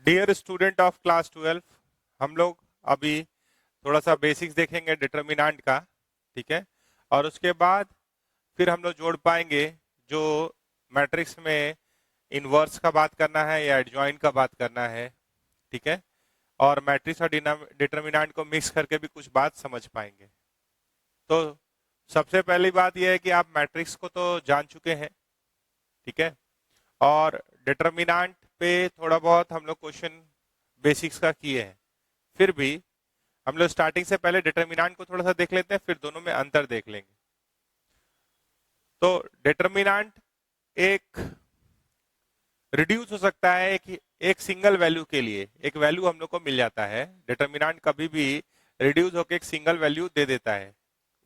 Dear student of class 12, हम लोग अभी थोड़ा सा बेसिक्स देखेंगे डिटर्मिनेंट का। ठीक है। और उसके बाद फिर हम लोग जोड़ पाएंगे जो मैट्रिक्स में इनवर्स का बात करना है या एडजॉइंट का बात करना है। ठीक है। और मैट्रिक्स और डिटर्मिनेंट को मिक्स करके भी कुछ बात समझ पाएंगे। तो सबसे पहली बात यह है कि आप मैट्रिक्स को तो जान चुके हैं। ठीक है। और डिटर्मिनेंट पे थोड़ा बहुत हम लोग क्वेश्चन बेसिक्स का किए हैं। फिर भी हम लोग स्टार्टिंग से पहले डिटर्मिनेंट को थोड़ा सा देख लेते हैं, फिर दोनों में अंतर देख लेंगे। तो डिटर्मिनेंट एक रिड्यूस हो सकता है एक सिंगल वैल्यू के लिए। एक वैल्यू हम लोग को मिल जाता है, डिटर्मिनेंट कभी भी रिड्यूस होकर एक सिंगल वैल्यू दे देता है।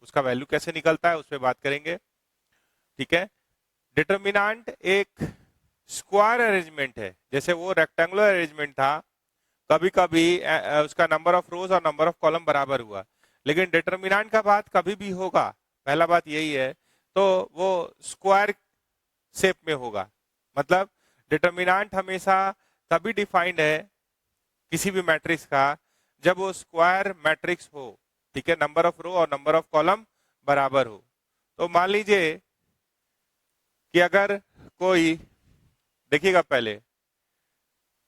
उसका वैल्यू कैसे निकलता है उस पर बात करेंगे। ठीक है। डिटर्मिनेंट एक स्क्वायर अरेंजमेंट है, जैसे वो रेक्टेंगुलर अरेंजमेंट था। कभी कभी उसका नंबर ऑफ रोज और नंबर ऑफ कॉलम बराबर हुआ, लेकिन डिटर्मिनेंट का बात कभी भी होगा, पहला बात यही है, तो वो स्क्वायर शेप में होगा। मतलब डिटर्मिनेंट हमेशा तभी डिफाइंड है किसी भी मैट्रिक्स का जब वो स्क्वायर मैट्रिक्स हो। ठीक है। नंबर ऑफ रो और नंबर ऑफ कॉलम बराबर हो। तो मान लीजिए कि अगर कोई, देखिएगा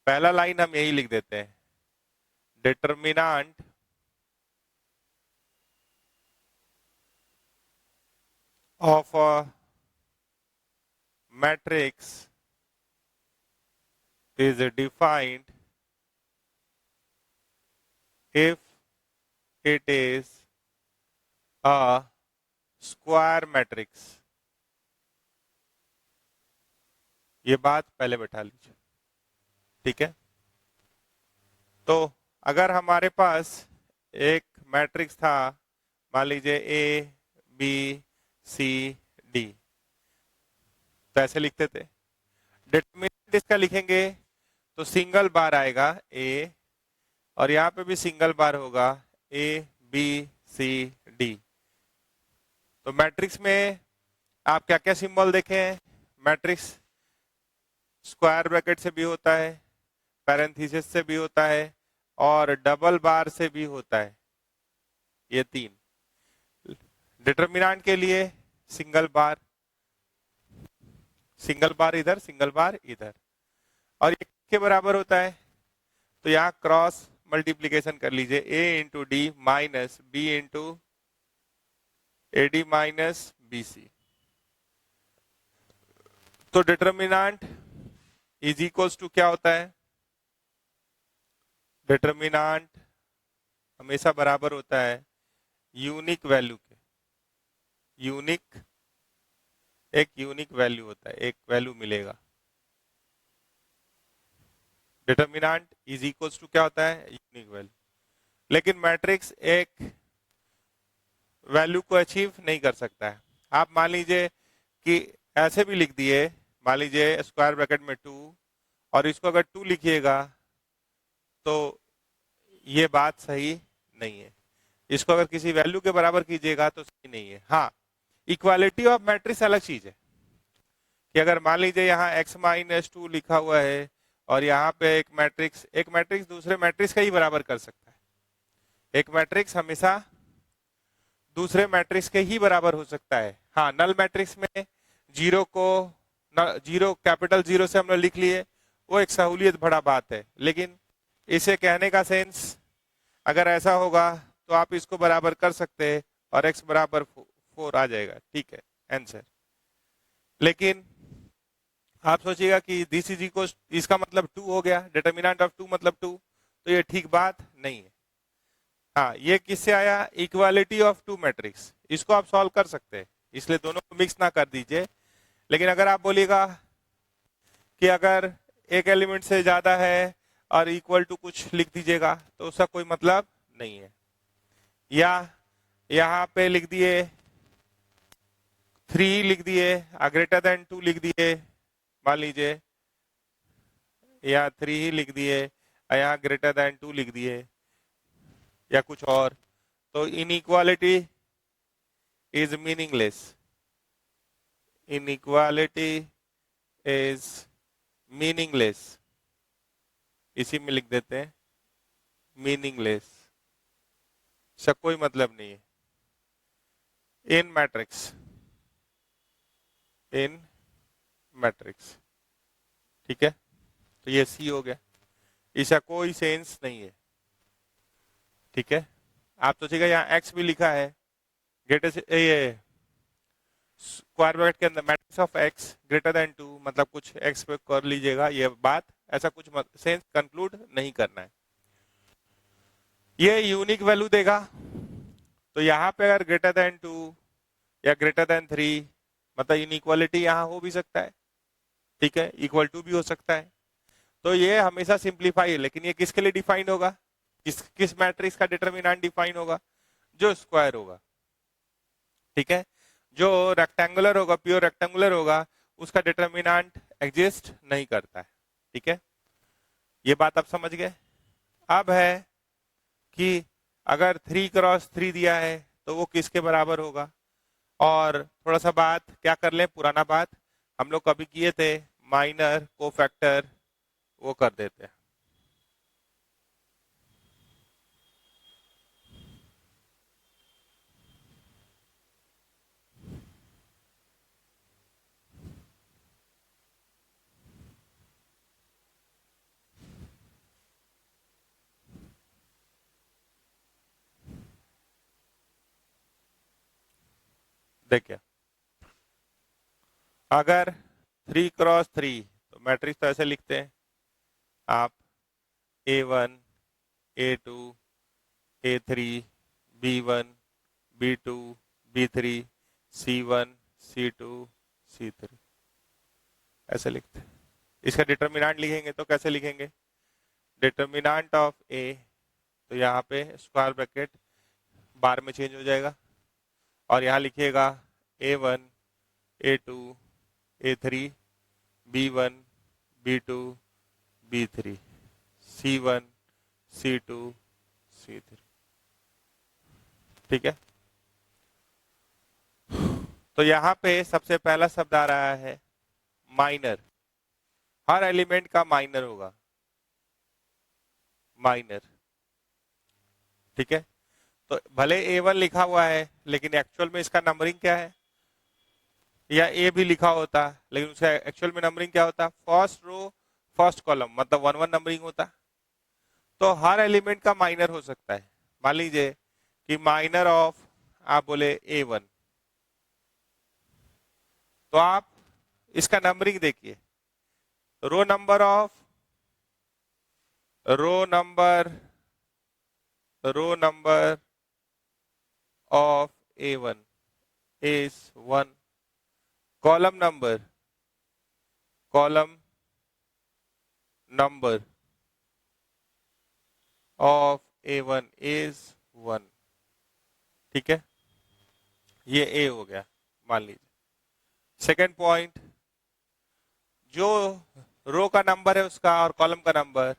पहला लाइन हम यही लिख देते हैं, determinant of a matrix is defined if it is a square matrix। ये बात पहले बैठा लीजिए। ठीक है। तो अगर हमारे पास एक मैट्रिक्स था, मान लीजिए ए बी सी डी, तो ऐसे लिखते थे। डिटर्मिनेंट इसका लिखेंगे तो सिंगल बार आएगा ए, और यहां पे भी सिंगल बार होगा ए बी सी डी। तो मैट्रिक्स में आप क्या क्या सिंबल देखे हैं? मैट्रिक्स स्क्वायर ब्रैकेट से भी होता है, पैरेंथेसिस से भी होता है, और डबल बार से भी होता है। ये तीन। डिटर्मिनेंट के लिए सिंगल बार इधर, सिंगल बार इधर, और ये के बराबर होता है। तो यहां क्रॉस मल्टीप्लीकेशन कर लीजिए, a into d minus b into a d minus b c. तो डिटर्मिनेंट इज इक्वल्स टू क्या होता है? डिटर्मिनेंट हमेशा बराबर होता है यूनिक वैल्यू के। एक यूनिक वैल्यू होता है, एक वैल्यू मिलेगा। डिटर्मिनेंट इज इक्वल्स टू क्या होता है? Unique value. लेकिन मैट्रिक्स एक वैल्यू को अचीव नहीं कर सकता है। आप मान लीजिए कि ऐसे भी लिख दिए, मान लीजिए स्क्वायर ब्रैकेट में 2, और इसको अगर 2 लिखिएगा तो ये बात सही नहीं है। इसको अगर किसी वैल्यू के बराबर कीजिएगा तो सही नहीं है। हाँ, इक्वालिटी ऑफ मैट्रिक्स अलग चीज है कि अगर मान लीजिए यहाँ x माइनस 2 लिखा हुआ है और यहाँ पे एक मैट्रिक्स दूसरे मैट्रिक्स का ही बराबर कर सकता है। एक मैट्रिक्स हमेशा दूसरे मैट्रिक्स के ही बराबर हो सकता है। हाँ, नल मैट्रिक्स में जीरो कैपिटल जीरो से हम लोग लिख लिए, वो एक सहूलियत भरा बात है, लेकिन इसे कहने का सेंस अगर ऐसा होगा तो आप इसको बराबर कर सकते हैं और x बराबर 4 आ जाएगा। ठीक है, आंसर। लेकिन आप सोचिएगा कि दिस इज इक्वल, इसका मतलब 2 हो गया, डिटर्मिनेंट ऑफ 2 मतलब 2, तो ये ठीक बात नहीं है। हाँ, ये किससे आया? Equality of 2 matrix. इसको आप सॉल्व कर सकते हैं, इसलिए दोनों को मिक्स ना कर दीजिए। लेकिन अगर आप बोलिएगा कि अगर एक एलिमेंट से ज्यादा है और इक्वल टू कुछ लिख दीजिएगा, तो उसका कोई मतलब नहीं है। या यहाँ पे लिख दिए 3 लिख दिए, ग्रेटर देन 2 लिख दिए, मान लीजिए यहाँ 3 ही लिख दिए, यहाँ ग्रेटर देन 2 लिख दिए, या कुछ और, तो inequality is meaningless. Inequality is meaningless. इसी में लिख देते हैं मीनिंगलेस, इसका कोई मतलब नहीं है। इन मैट्रिक्स, इन मैट्रिक्स, ठीक है। तो ये सी हो गया, इसका कोई सेंस नहीं है, ठीक है। आप सोचिएगा यहाँ एक्स भी लिखा है, ग्रेटर ये स्क्वायर ब्रैकेट के अंदर matrix of x greater than 2, मतलब कुछ एक्स पे कर लीजिएगा ये बात, ऐसा कुछ सेंस कंक्लूड नहीं करना है। ये यूनिक वैल्यू देगा, तो यहाँ पे अगर ग्रेटर देन 2 या ग्रेटर देन 3, मतलब इनइक्वालिटी यहाँ हो भी सकता है, ठीक है, इक्वल टू भी हो सकता है। तो ये हमेशा सिंप्लीफाई है, लेकिन ये किसके लिए डिफाइन होगा, किस मैट्रिक्स का डिटरमिनेंट डिफाइन होगा, जो स्क्वायर होगा, ठीक है। जो रेक्टेंगुलर होगा, प्योर रेक्टेंगुलर होगा, उसका डिटरमिनेंट एग्जिस्ट नहीं करता है, ठीक है। ये बात आप समझ गए। अब है कि अगर 3 क्रॉस 3 दिया है तो वो किसके बराबर होगा, और थोड़ा सा बात क्या कर लें, पुराना बात हम लोग कभी किए थे, माइनर कोफैक्टर वो कर देते हैं। देखिए अगर 3 क्रॉस 3, तो मैट्रिक्स तो ऐसे लिखते हैं आप, A1 A2 A3 B1 B2 B3 C1 C2 C3, ऐसे लिखते हैं। इसका डिटरमिनेंट लिखेंगे तो कैसे लिखेंगे, डिटरमिनेंट ऑफ ए, तो यहाँ पे स्क्वायर ब्रैकेट बार में चेंज हो जाएगा, और यहाँ लिखिएगा A1 A2 A3 B1 B2 B3 C1 C2 C3, ठीक है। तो यहाँ पे सबसे पहला शब्द आ रहा है माइनर, हर एलिमेंट का माइनर होगा, माइनर, ठीक है। तो भले A1 लिखा हुआ है, लेकिन एक्चुअल में इसका नंबरिंग क्या है, या ए भी लिखा होता, लेकिन उसका एक्चुअल में नंबरिंग क्या होता, फर्स्ट रो फर्स्ट कॉलम, मतलब 1 1 नंबरिंग होता। तो हर एलिमेंट का माइनर हो सकता है। मान लीजिए कि माइनर ऑफ आप बोले A1, तो आप इसका नंबरिंग देखिए, row number of row number row number of A1 is 1, column number of A1 is 1, ठीक है। ये A हो गया, मान लीजिए। सेकेंड पॉइंट, जो रो का नंबर है उसका और कॉलम का नंबर,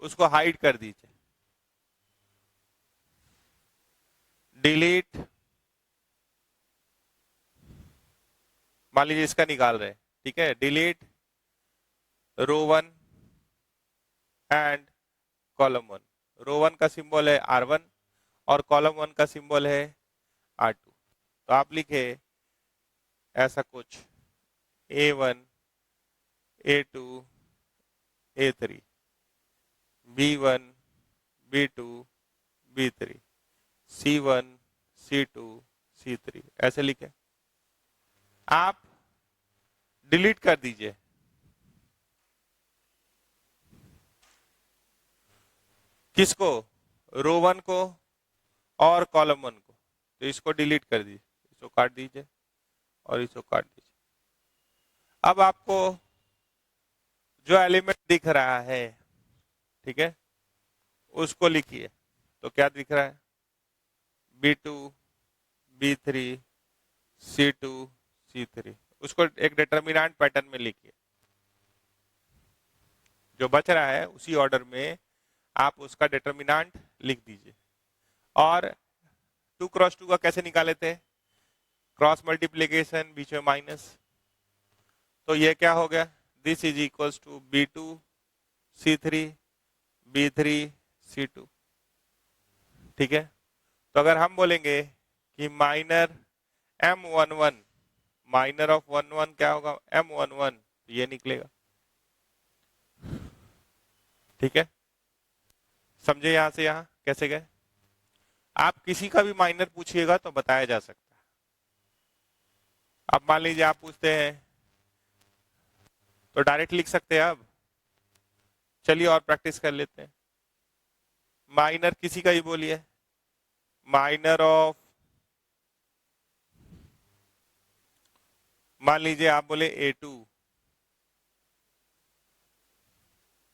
उसको हाइड कर दीजिए, डिलीट, मान लीजिए इसका निकाल रहे हैं, ठीक है, डिलीट रो 1 एंड कॉलम 1। रो 1 का सिंबल है R1 और कॉलम 1 का सिंबल है R2। तो आप लिखे ऐसा कुछ A1 A2 A3 B1 B2 B3 C1 C2 C3, ऐसे लिखे। आप डिलीट कर दीजिए, किसको, रो 1 को और कॉलम 1 को, तो इसको डिलीट कर दीजिए, इसको काट दीजिए और इसको काट दीजिए। अब आपको जो एलिमेंट दिख रहा है, ठीक है, उसको लिखिए। तो क्या दिख रहा है, B2 B3 C2 C3, उसको एक डिटरमिनेंट पैटर्न में लिखिए, जो बच रहा है उसी ऑर्डर में आप उसका डिटरमिनेंट लिख दीजिए। और 2 क्रॉस 2 का कैसे निकाले थे, क्रॉस मल्टीप्लीकेशन, बीच में माइनस, तो ये क्या हो गया, this is equals to B2 C3 B3 C2, ठीक है। तो अगर हम बोलेंगे कि माइनर M11, माइनर ऑफ 11 क्या होगा, M11, ये निकलेगा, ठीक है। समझे यहां से यहां कैसे गए? आप किसी का भी माइनर पूछिएगा तो बताया जा सकता है। अब मान लीजिए आप पूछते हैं तो डायरेक्ट लिख सकते हैं। अब चलिए और प्रैक्टिस कर लेते हैं। माइनर किसी का ही बोलिए, माइनर ऑफ, मान लीजिए आप बोले A2,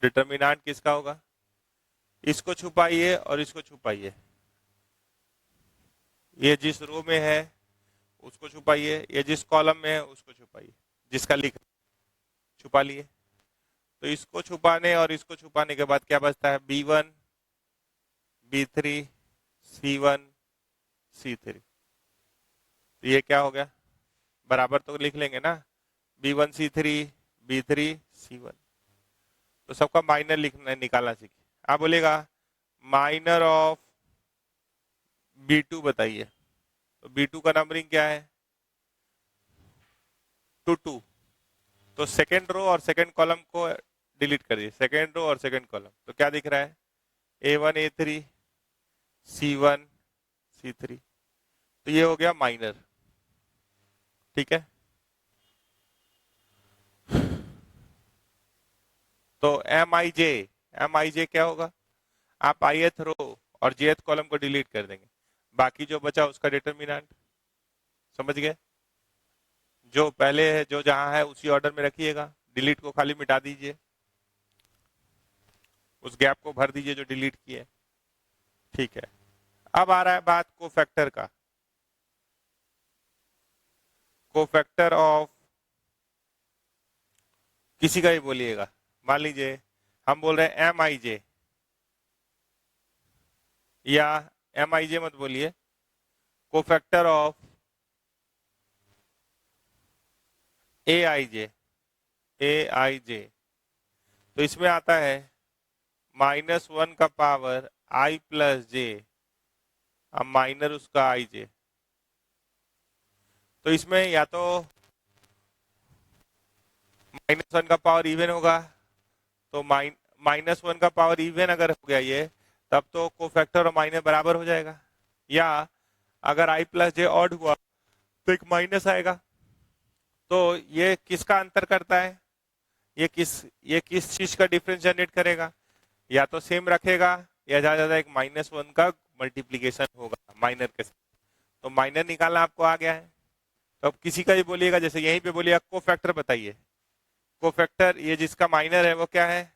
डिटर्मिनेंट किसका होगा? इसको छुपाइए और इसको छुपाइए, ये जिस रो में है उसको छुपाइए, ये जिस कॉलम में है उसको छुपाइए, जिसका लिख छुपा लिए। तो इसको छुपाने और इसको छुपाने के बाद क्या बचता है, B1 B3 C1 C3। तो ये क्या हो गया, बराबर तो लिख लेंगे ना, B1 C3 B3 C1। तो सबका माइनर लिखना निकालना सीखिए। आप बोलेगा माइनर ऑफ B2 बताइए, तो B2 का नंबरिंग क्या है, 2 2। तो सेकेंड रो और सेकेंड कॉलम को डिलीट कर दिए, सेकेंड रो और सेकेंड कॉलम, तो क्या दिख रहा है, A1 A3 C1 C3। तो ये हो गया माइनर, ठीक है। तो MIJ क्या होगा, आप ith रो और jth कॉलम को डिलीट कर देंगे, बाकी जो बचा उसका डिटरमिनेंट। समझ गए? जो पहले है, जो जहां है उसी ऑर्डर में रखिएगा, डिलीट को खाली मिटा दीजिए, उस गैप को भर दीजिए जो डिलीट किए, ठीक है। अब आ रहा है बात कोफैक्टर का। कोफैक्टर ऑफ किसी का ही बोलिएगा, मान लीजिए हम बोल रहे हैं MIJ, या MIJ मत बोलिए, कोफैक्टर ऑफ AIJ, AIJ। तो इसमें आता है -1 का पावर I प्लस J, अब माइनर उसका IJ। तो इसमें या तो -1 का पावर इवन होगा, तो -1 का पावर इवन अगर हो गया ये, तब तो कोफैक्टर और माइनर बराबर हो जाएगा। या अगर I प्लस J ऑड हुआ तो एक माइनस आएगा। तो ये किसका अंतर करता है, ये किस चीज का डिफरेंस जनरेट करेगा, या तो सेम रखेगा या ज्यादा ज्यादा एक -1 का मल्टीप्लीकेशन होगा माइनर के साथ। तो माइनर निकालना आपको आ गया है। तो अब किसी का भी बोलिएगा, जैसे यहीं पे बोलिएगा कोफैक्टर बताइए, कोफैक्टर ये जिसका माइनर है वो क्या है,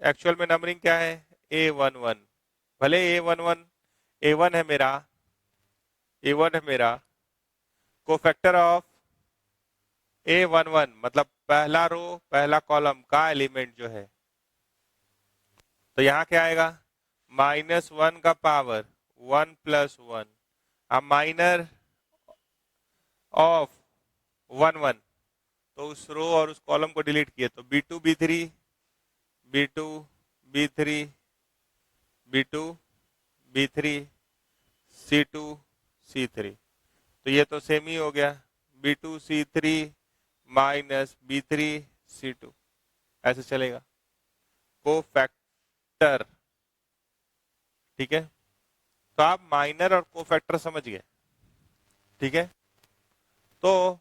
एक्चुअल में नंबरिंग क्या है, A11। भले A11 A1 है मेरा, A1 है मेरा, कोफैक्टर ऑफ A11 मतलब पहला रो पहला कॉलम का एलिमेंट जो है, तो यहाँ क्या आएगा, -1 का पावर 1 + 1, अब माइनर ऑफ 1 तो उस रो और उस कॉलम को डिलीट किए, तो B2 B3 B2 B3 B2 B3 C2 C3। तो ये तो सेम ही हो गया, B2 C3 minus B3 C2, ऐसे चलेगा कोफैक्टर, ठीक है। तो आप माइनर और कोफैक्टर समझ गए, ठीक है। तो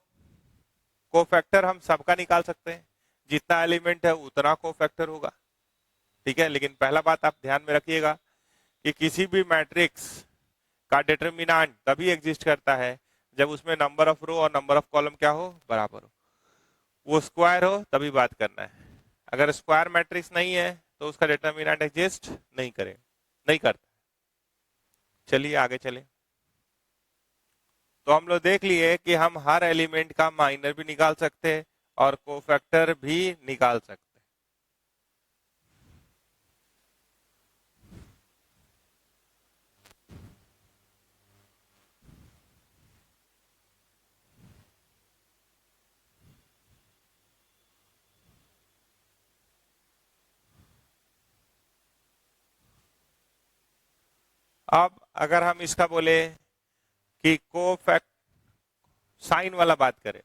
कोफैक्टर हम सबका निकाल सकते हैं, जितना एलिमेंट है उतना कोफैक्टर होगा, ठीक है। लेकिन पहला बात आप ध्यान में रखिएगा कि किसी भी मैट्रिक्स का डिटरमिनेंट तभी एग्जिस्ट करता है जब उसमें नंबर ऑफ रो और नंबर ऑफ कॉलम क्या हो, बराबर हो, वो स्क्वायर हो, तभी बात करना है। अगर स्क्वायर मैट्रिक्स नहीं है तो उसका डिटरमिनेंट एग्जिस्ट नहीं करे, नहीं करता। चलिए आगे चले। तो हम लोग देख लिए कि हम हर एलिमेंट का माइनर भी निकाल सकते हैं और कोफैक्टर भी निकाल सकते हैं। अब अगर हम इसका बोले कि साइन वाला बात करें,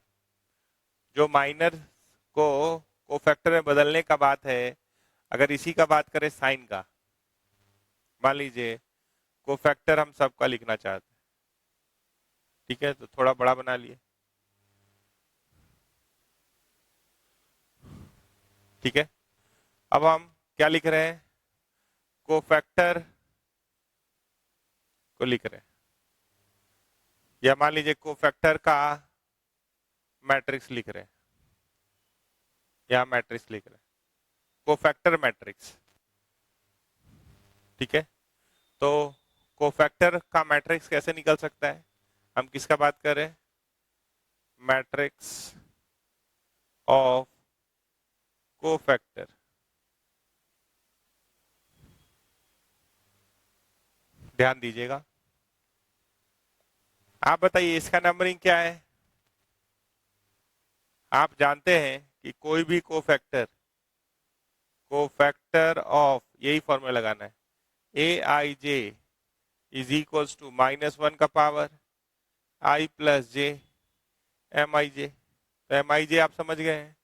जो माइनर को कोफैक्टर में बदलने का बात है, अगर इसी का बात करें साइन का, मान लीजिए कोफैक्टर हम सबका लिखना चाहते हैं, ठीक है, तो थोड़ा बड़ा बना लिए, ठीक है। अब हम क्या लिख रहे हैं, कोफैक्टर को लिख रहे हैं, या मान लीजिए कोफैक्टर का मैट्रिक्स लिख रहे हैं, या मैट्रिक्स लिख रहे हैं, कोफैक्टर मैट्रिक्स, ठीक है। तो कोफैक्टर का मैट्रिक्स कैसे निकल सकता है, हम किसका बात कर रहे हैं, मैट्रिक्स ऑफ कोफैक्टर। ध्यान दीजिएगा, आप बताइए इसका नंबरिंग क्या है। आप जानते हैं कि कोई भी कोफैक्टर ऑफ, यही फॉर्मूला लगाना है, ए आई जे इज इक्वल्स टू -1 का पावर आई प्लस जे एम आई जे। तो एम आई जे आप समझ गए हैं,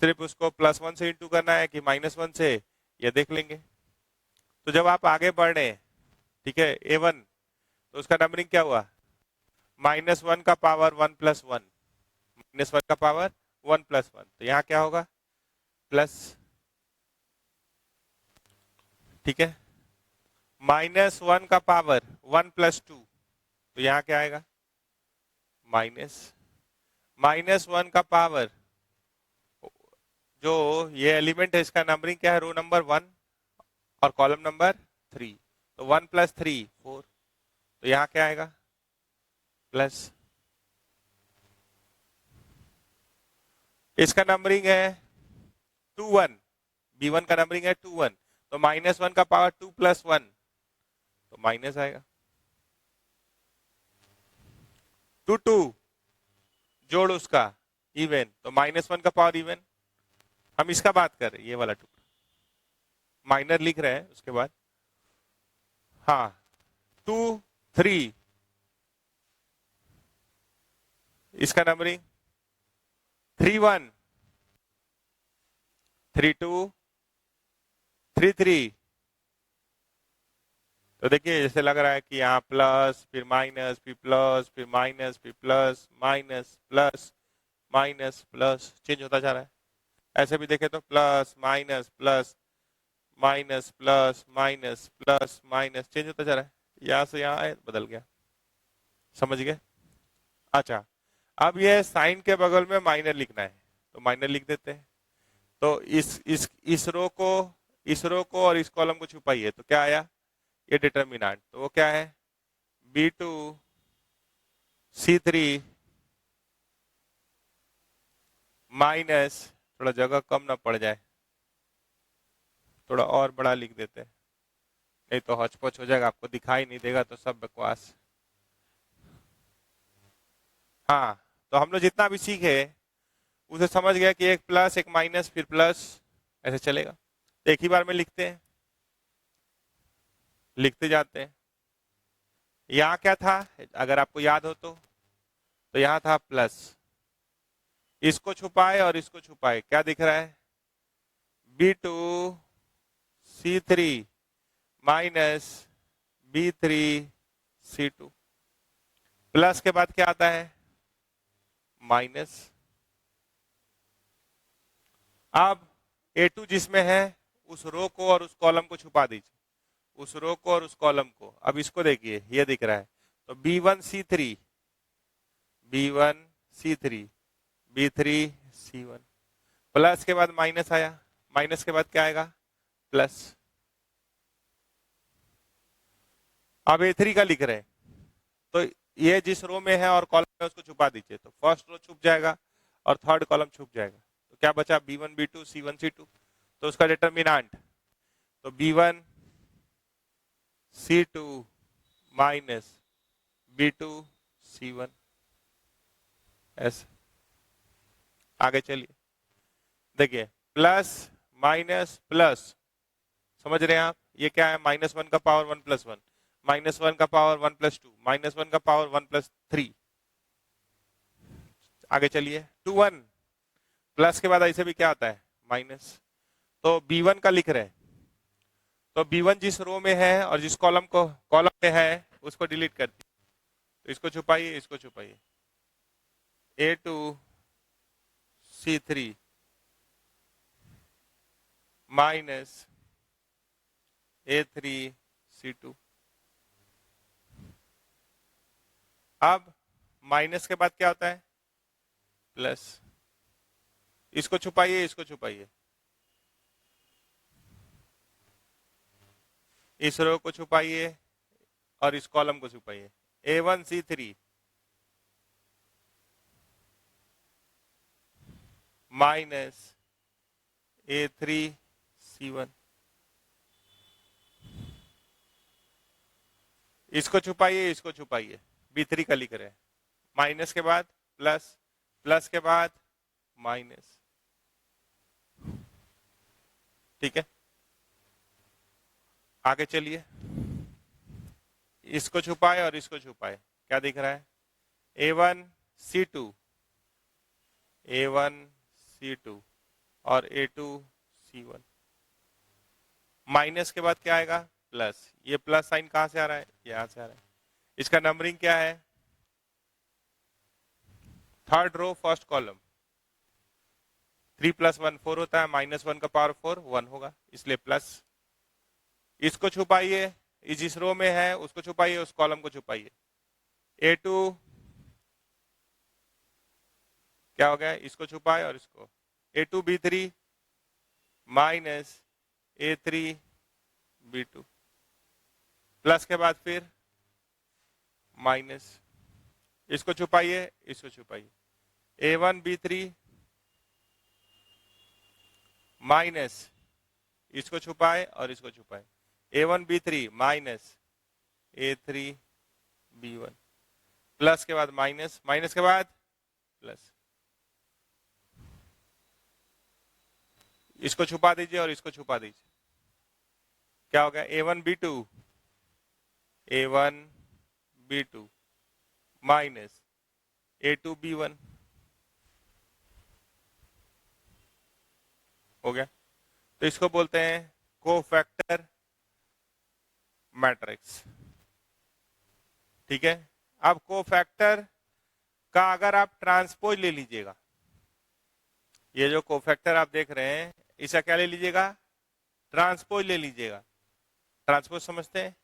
सिर्फ उसको +1 से इंटू करना है कि -1 से, ये देख लेंगे। तो जब आप आगे बढ़ रहे हैं, ठीक है, A1, तो उसका नंबरिंग क्या हुआ, -1 का पावर 1 + 1, -1 का पावर 1 + 1, तो यहाँ क्या होगा, प्लस, ठीक है। -1 का पावर 1 + 2, तो यहाँ क्या आएगा, -1 का पावर, जो ये एलिमेंट है इसका नंबरिंग क्या है, रो नंबर 1 और कॉलम नंबर 3, तो 1 + 3 4, तो यहाँ क्या आएगा, प्लस। इसका नंबरिंग है 21, B1 का नंबरिंग है 21, तो -1 का पावर 2 + 1, तो माइनस आएगा, 2 जोड़ उसका इवन, तो -1 का पावर इवन। हम इसका बात कर रहे हैं, ये वाला टुकड़ा माइनर लिख रहे हैं, उसके बाद हाँ 2 3, इसका नंबरिंग 3 1 3 2 3 3। तो देखिए जैसे लग रहा है कि यहाँ प्लस, फिर माइनस, फिर प्लस, फिर माइनस, फिर plus, minus, plus, minus, plus, change होता जा रहा है। ऐसे भी देखे तो plus minus plus minus plus minus plus minus, change होता जा रहा है, यहाँ से यहाँ आए बदल गया, समझ गए। अच्छा, अब ये साइन के बगल में माइनर लिखना है, तो माइनर लिख देते हैं। तो इस रो को और इस कॉलम को छुपाइए, तो क्या आया, ये डिटर्मिनेंट, तो वो क्या है, B2 C3 माइनस, थोड़ा जगह कम ना पड़ जाए, थोड़ा और बड़ा लिख देते हैं, नहीं तो हौच-पौच हो जाएगा, आपको दिखाई नहीं देगा तो सब बकवास। हाँ, तो हम लोग जितना भी सीखे उसे समझ गया कि एक प्लस एक माइनस फिर प्लस, ऐसे चलेगा। तो एक ही बार में लिखते हैं, लिखते जाते हैं। यहाँ क्या था, अगर आपको याद हो तो यहाँ था प्लस, इसको छुपाए और इसको छुपाए, क्या दिख रहा है, B2 C3 minus B3 C2, plus के बाद क्या आता है, माइनस। अब A2 जिसमें है उस रो को और उस कॉलम को छुपा दीजिए, उस रो को और उस कॉलम को। अब इसको देखिए, ये दिख रहा है, तो B1 C3 B1 C3 B3 C1, plus के बाद माइनस आया, माइनस के बाद क्या आएगा, प्लस। अब A3 का लिख रहे हैं, तो ये जिस रो में है और कॉलम में उसको छुपा दीजिए, तो फर्स्ट रो छुप जाएगा और थर्ड कॉलम छुप जाएगा, तो क्या बचा, B1 B2 C1 C2, तो उसका डिटर्मिनेंट, तो B1 C2 minus B2 C1, ऐसे। आगे चलिए, देखिए प्लस माइनस प्लस, समझ रहे हैं आप, ये क्या है, -1 का पावर 1 + 1, -1 का पावर 1 + 2, -1 का पावर 1 + 3। आगे चलिए 2 1 प्लस के बाद ऐसे भी क्या आता है माइनस, तो B1 का लिख रहे हैं, तो B1 जिस रो में है और जिस कॉलम में है उसको डिलीट कर दिए, तो इसको छुपाइए, इसको छुपाइए। A2 C3 minus A3 C2। अब माइनस के बाद क्या होता है प्लस, इसको छुपाइए, इसको छुपाइए, इस रो को छुपाइए और इस कॉलम को छुपाइए। A1 C3 minus A3 C1, इसको छुपाइए, इसको छुपाइए, B3 का लिख रहे हैं, माइनस के बाद प्लस, प्लस के बाद माइनस, ठीक है। आगे चलिए, इसको छुपाए और इसको छुपाए, क्या दिख रहा है A1 C2 A1 C2 और A2 C1, माइनस के बाद क्या आएगा प्लस, ये प्लस साइन कहां से आ रहा है, यहां से आ रहा है। इसका नंबरिंग क्या है, थर्ड रो फर्स्ट कॉलम, 3 + 1 4 होता है, -1 का पावर 4 1 होगा, इसलिए प्लस। इसको छुपाइए, जिस रो में है उसको छुपाइए, उस कॉलम को छुपाइए। A2 क्या हो गया, इसको छुपाए और इसको, A2 B3 minus A3 B2, plus के बाद फिर माइनस, इसको छुपाइए, इसको छुपाइए। A1 B3 माइनस, इसको छुपाए और इसको छुपाए, A1 B3 minus A3 B1, plus के बाद माइनस, माइनस के बाद प्लस, इसको छुपा दीजिए और इसको छुपा दीजिए, क्या हो गया A1 B2 A1 B2 minus A2 B1, हो गया। तो इसको बोलते हैं कोफैक्टर मैट्रिक्स, ठीक है। अब कोफैक्टर का अगर आप ट्रांसपोज ले लीजिएगा, ये जो कोफैक्टर आप देख रहे हैं इसका क्या ले लीजिएगा, ट्रांसपोज ले लीजिएगा। ट्रांसपोज समझते हैं,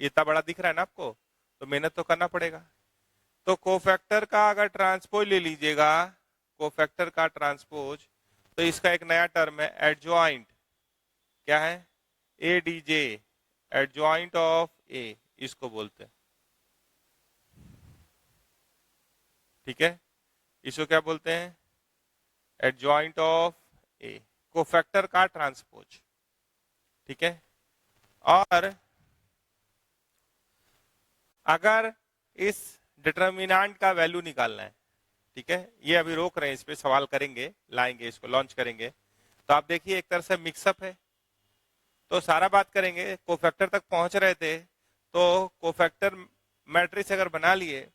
ये इतना बड़ा दिख रहा है ना आपको, तो मेहनत तो करना पड़ेगा। तो कोफैक्टर का अगर ट्रांसपोज ले लीजिएगा, कोफैक्टर का ट्रांसपोज, तो इसका एक नया टर्म है एडजॉइंट, क्या है ADJ, एडजॉइंट ऑफ A, इसको बोलते हैं, ठीक है। इसको क्या बोलते हैं, एडजॉइंट ऑफ A, कोफैक्टर का ट्रांसपोज, ठीक है। और अगर इस डिटर्मिनेंट का वैल्यू निकालना है, ठीक है, ये अभी रोक रहे हैं, इस पे सवाल करेंगे, लाएंगे, इसको लॉन्च करेंगे। तो आप देखिए एक तरह से मिक्सअप है, तो सारा बात करेंगे, कोफैक्टर तक पहुंच रहे थे, तो कोफैक्टर मैट्रिक्स अगर बना लिए,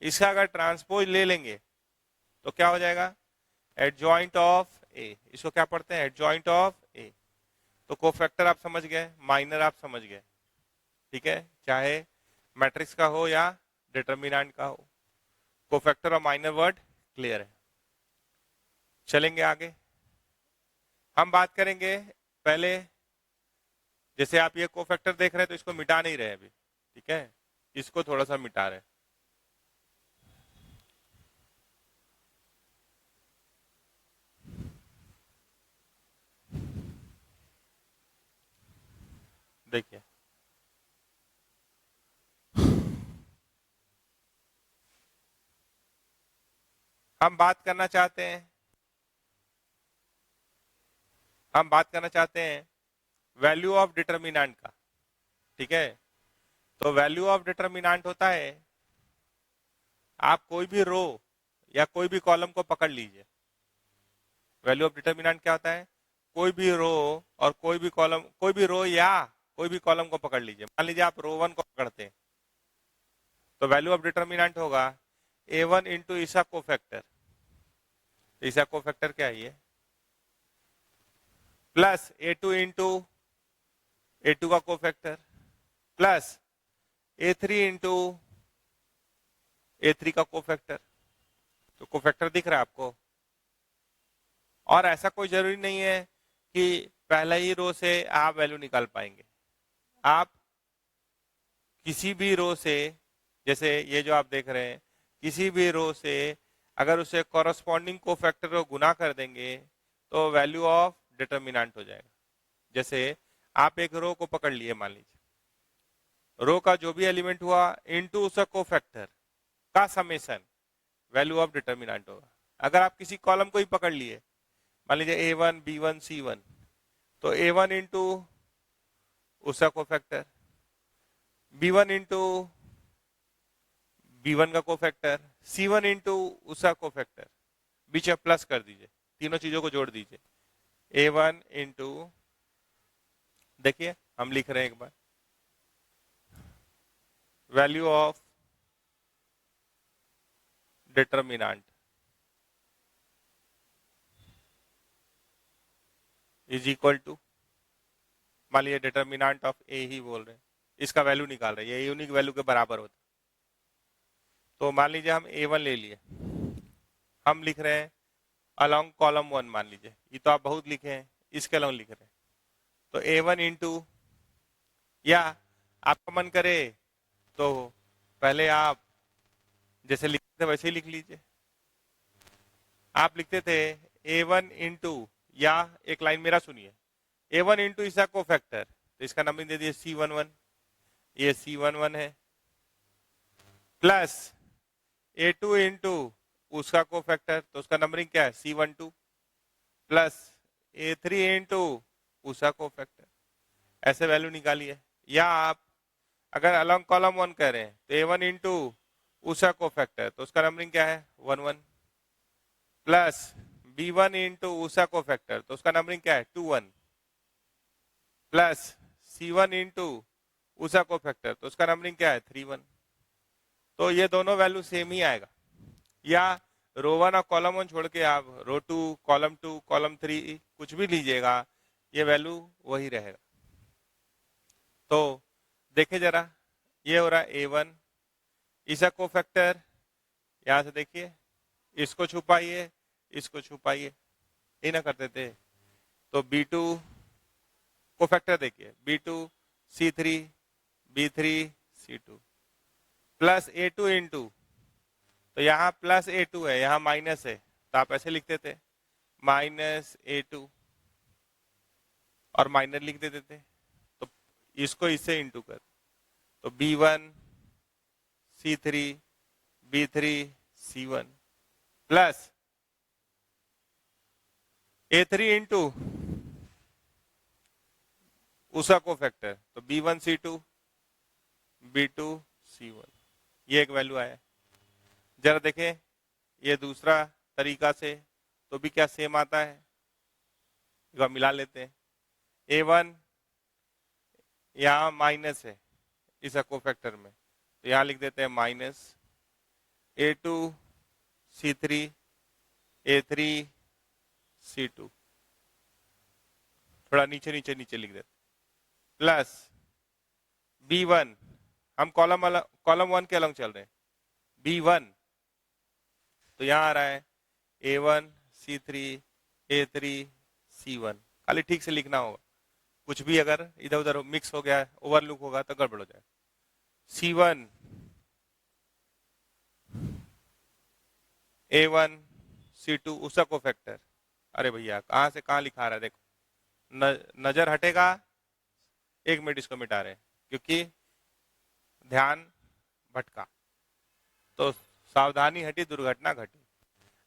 इसका अगर ट्रांसपोज ले लेंगे तो क्या हो जाएगा, एडजॉइंट ऑफ ए, इसको क्या पढ़ते हैं एडजॉइंट ऑफ ए। तो कोफैक्टर आप समझ गए, माइनर आप समझ गए, ठीक है, चाहे मैट्रिक्स का हो या डिटर्मिनेंट का हो, कोफैक्टर और माइनर वर्ड क्लियर है। चलेंगे आगे, हम बात करेंगे पहले, जैसे आप ये कोफैक्टर देख रहे हैं तो इसको मिटा नहीं रहे अभी, ठीक है, इसको थोड़ा सा मिटा रहे हैं। देखिए हम बात करना चाहते हैं, हम बात करना चाहते हैं वैल्यू ऑफ डिटर्मिनेंट का, ठीक है। तो वैल्यू ऑफ डिटर्मिनेंट होता है, आप कोई भी रो या कोई भी कॉलम को पकड़ लीजिए, वैल्यू ऑफ डिटर्मिनेंट क्या होता है, कोई भी रो और कोई भी कॉलम, कोई भी रो या कोई भी कॉलम को पकड़ लीजिए, मान लीजिए आप रो 1 को पकड़ते हैं, तो वैल्यू ऑफ डिटर्मिनेंट होगा A1 इंटू ईसा कोफैक्टर, ईसा कोफैक्टर क्या है ये, प्लस A2 इंटू A2 का cofactor, plus A3 into A3 का कोफैक्टर। तो कोफैक्टर दिख रहा है आपको, और ऐसा कोई जरूरी नहीं है कि पहले ही रो से आप वैल्यू निकाल पाएंगे। आप किसी भी रो से, जैसे ये जो आप देख रहे हैं, किसी भी रो से अगर उसे कॉरस्पॉन्डिंग कोफैक्टर को गुना कर देंगे तो वैल्यू ऑफ डिटर्मिनेंट हो जाएगा। जैसे आप एक रो को पकड़ लिए, मान लीजिए रो का जो भी एलिमेंट हुआ इनटू उसका कोफैक्टर का समेशन वैल्यू ऑफ डिटर्मिनेंट होगा। अगर आप किसी कॉलम को ही पकड़ लिए, मान लीजिए A1 B1 C1, तो A1 इंटू उसका कोफैक्टर, B1 इंटू B1 का कोफैक्टर, C1 इंटू उसका कोफैक्टर, बीच में प्लस कर दीजिए, तीनों चीजों को जोड़ दीजिए, A1 इंटू, देखिए हम लिख रहे हैं एक बार, value of determinant is equal to, मान लीजिए डिटर्मिनेंट ऑफ ए ही बोल रहे हैं, इसका वैल्यू निकाल रहे हैं, ये यूनिक वैल्यू के बराबर होता है। तो मान लीजिए हम A1 ले लिए, हम लिख रहे हैं अलोंग कॉलम 1, मान लीजिए ये तो आप बहुत लिखे हैं, इसके अलोंग लिख रहे हैं, तो A1 इंटू, या आपका मन करे तो पहले आप जैसे लिखते थे वैसे ही लिख लीजिए। आप लिखते थे A1 इंटू, या एक लाइन मेरा सुनिए, A1 इंटू इसका कोफैक्टर, तो इसका नंबर दे दिए C11, ये C11 है, प्लस A2 इंटू उसका कोफैक्टर, तो उसका नंबरिंग क्या है C12, प्लस A3 इंटू उसका कोफैक्टर, ऐसे वैल्यू निकालिए। या आप अगर अलोंग कॉलम 1 कह रहे हैं तो A1 इंटू उसका कोफैक्टर, तो उसका नंबरिंग क्या है 11, प्लस B1 इंटू उसका कोफैक्टर, तो उसका नंबरिंग क्या है 21, प्लस C1 इंटू उसका कोफैक्टर, तो उसका नंबरिंग क्या है 31। तो ये दोनों वैल्यू सेम ही आएगा। या रो 1 और कॉलम 1 छोड़ के आप रो 2 कॉलम 3 कुछ भी लीजिएगा, ये वैल्यू वही रहेगा। तो देखिए जरा, ये हो रहा है A1, इसका कोफैक्टर यहां से देखिए, इसको छुपाइए, इसको छुपाइए, यही ना करते थे। तो B2 कोफैक्टर देखिए, B2 C3 B3 C2, plus A2 into, तो यहाँ प्लस A2 है, यहाँ माइनस है, तो आप ऐसे लिखते थे माइनस A2 और माइनर लिख देते थे, तो इसको इससे इंटू कर, तो B1 C3 B3 C1, plus A3 into उसका कोफैक्टर, तो B1 C2 B2 C1, ये एक वैल्यू आया। जरा देखें ये दूसरा तरीका से तो भी क्या सेम आता है, एक बार मिला लेते हैं। A1 यहाँ माइनस है इस कोफैक्टर में, तो यहाँ लिख देते हैं minus A2 C3 A3 C2, थोड़ा नीचे नीचे नीचे लिख देते, प्लस B1, हम कॉलम 1 के अलग चल रहे हैं, B1, तो यहाँ आ रहा है A1 C3 A3 C1, खाली ठीक से लिखना होगा, कुछ भी अगर इधर उधर मिक्स हो गया, ओवरलुक होगा तो गड़बड़ हो जाएगा। C1 A1 C2 उसका कोफैक्टर, अरे भैया कहां से कहां लिखा रहा है, देखो नजर हटेगा, एक मिनट इसको मिटा रहे हैं क्योंकि ध्यान भटका, तो सावधानी हटी दुर्घटना घटी।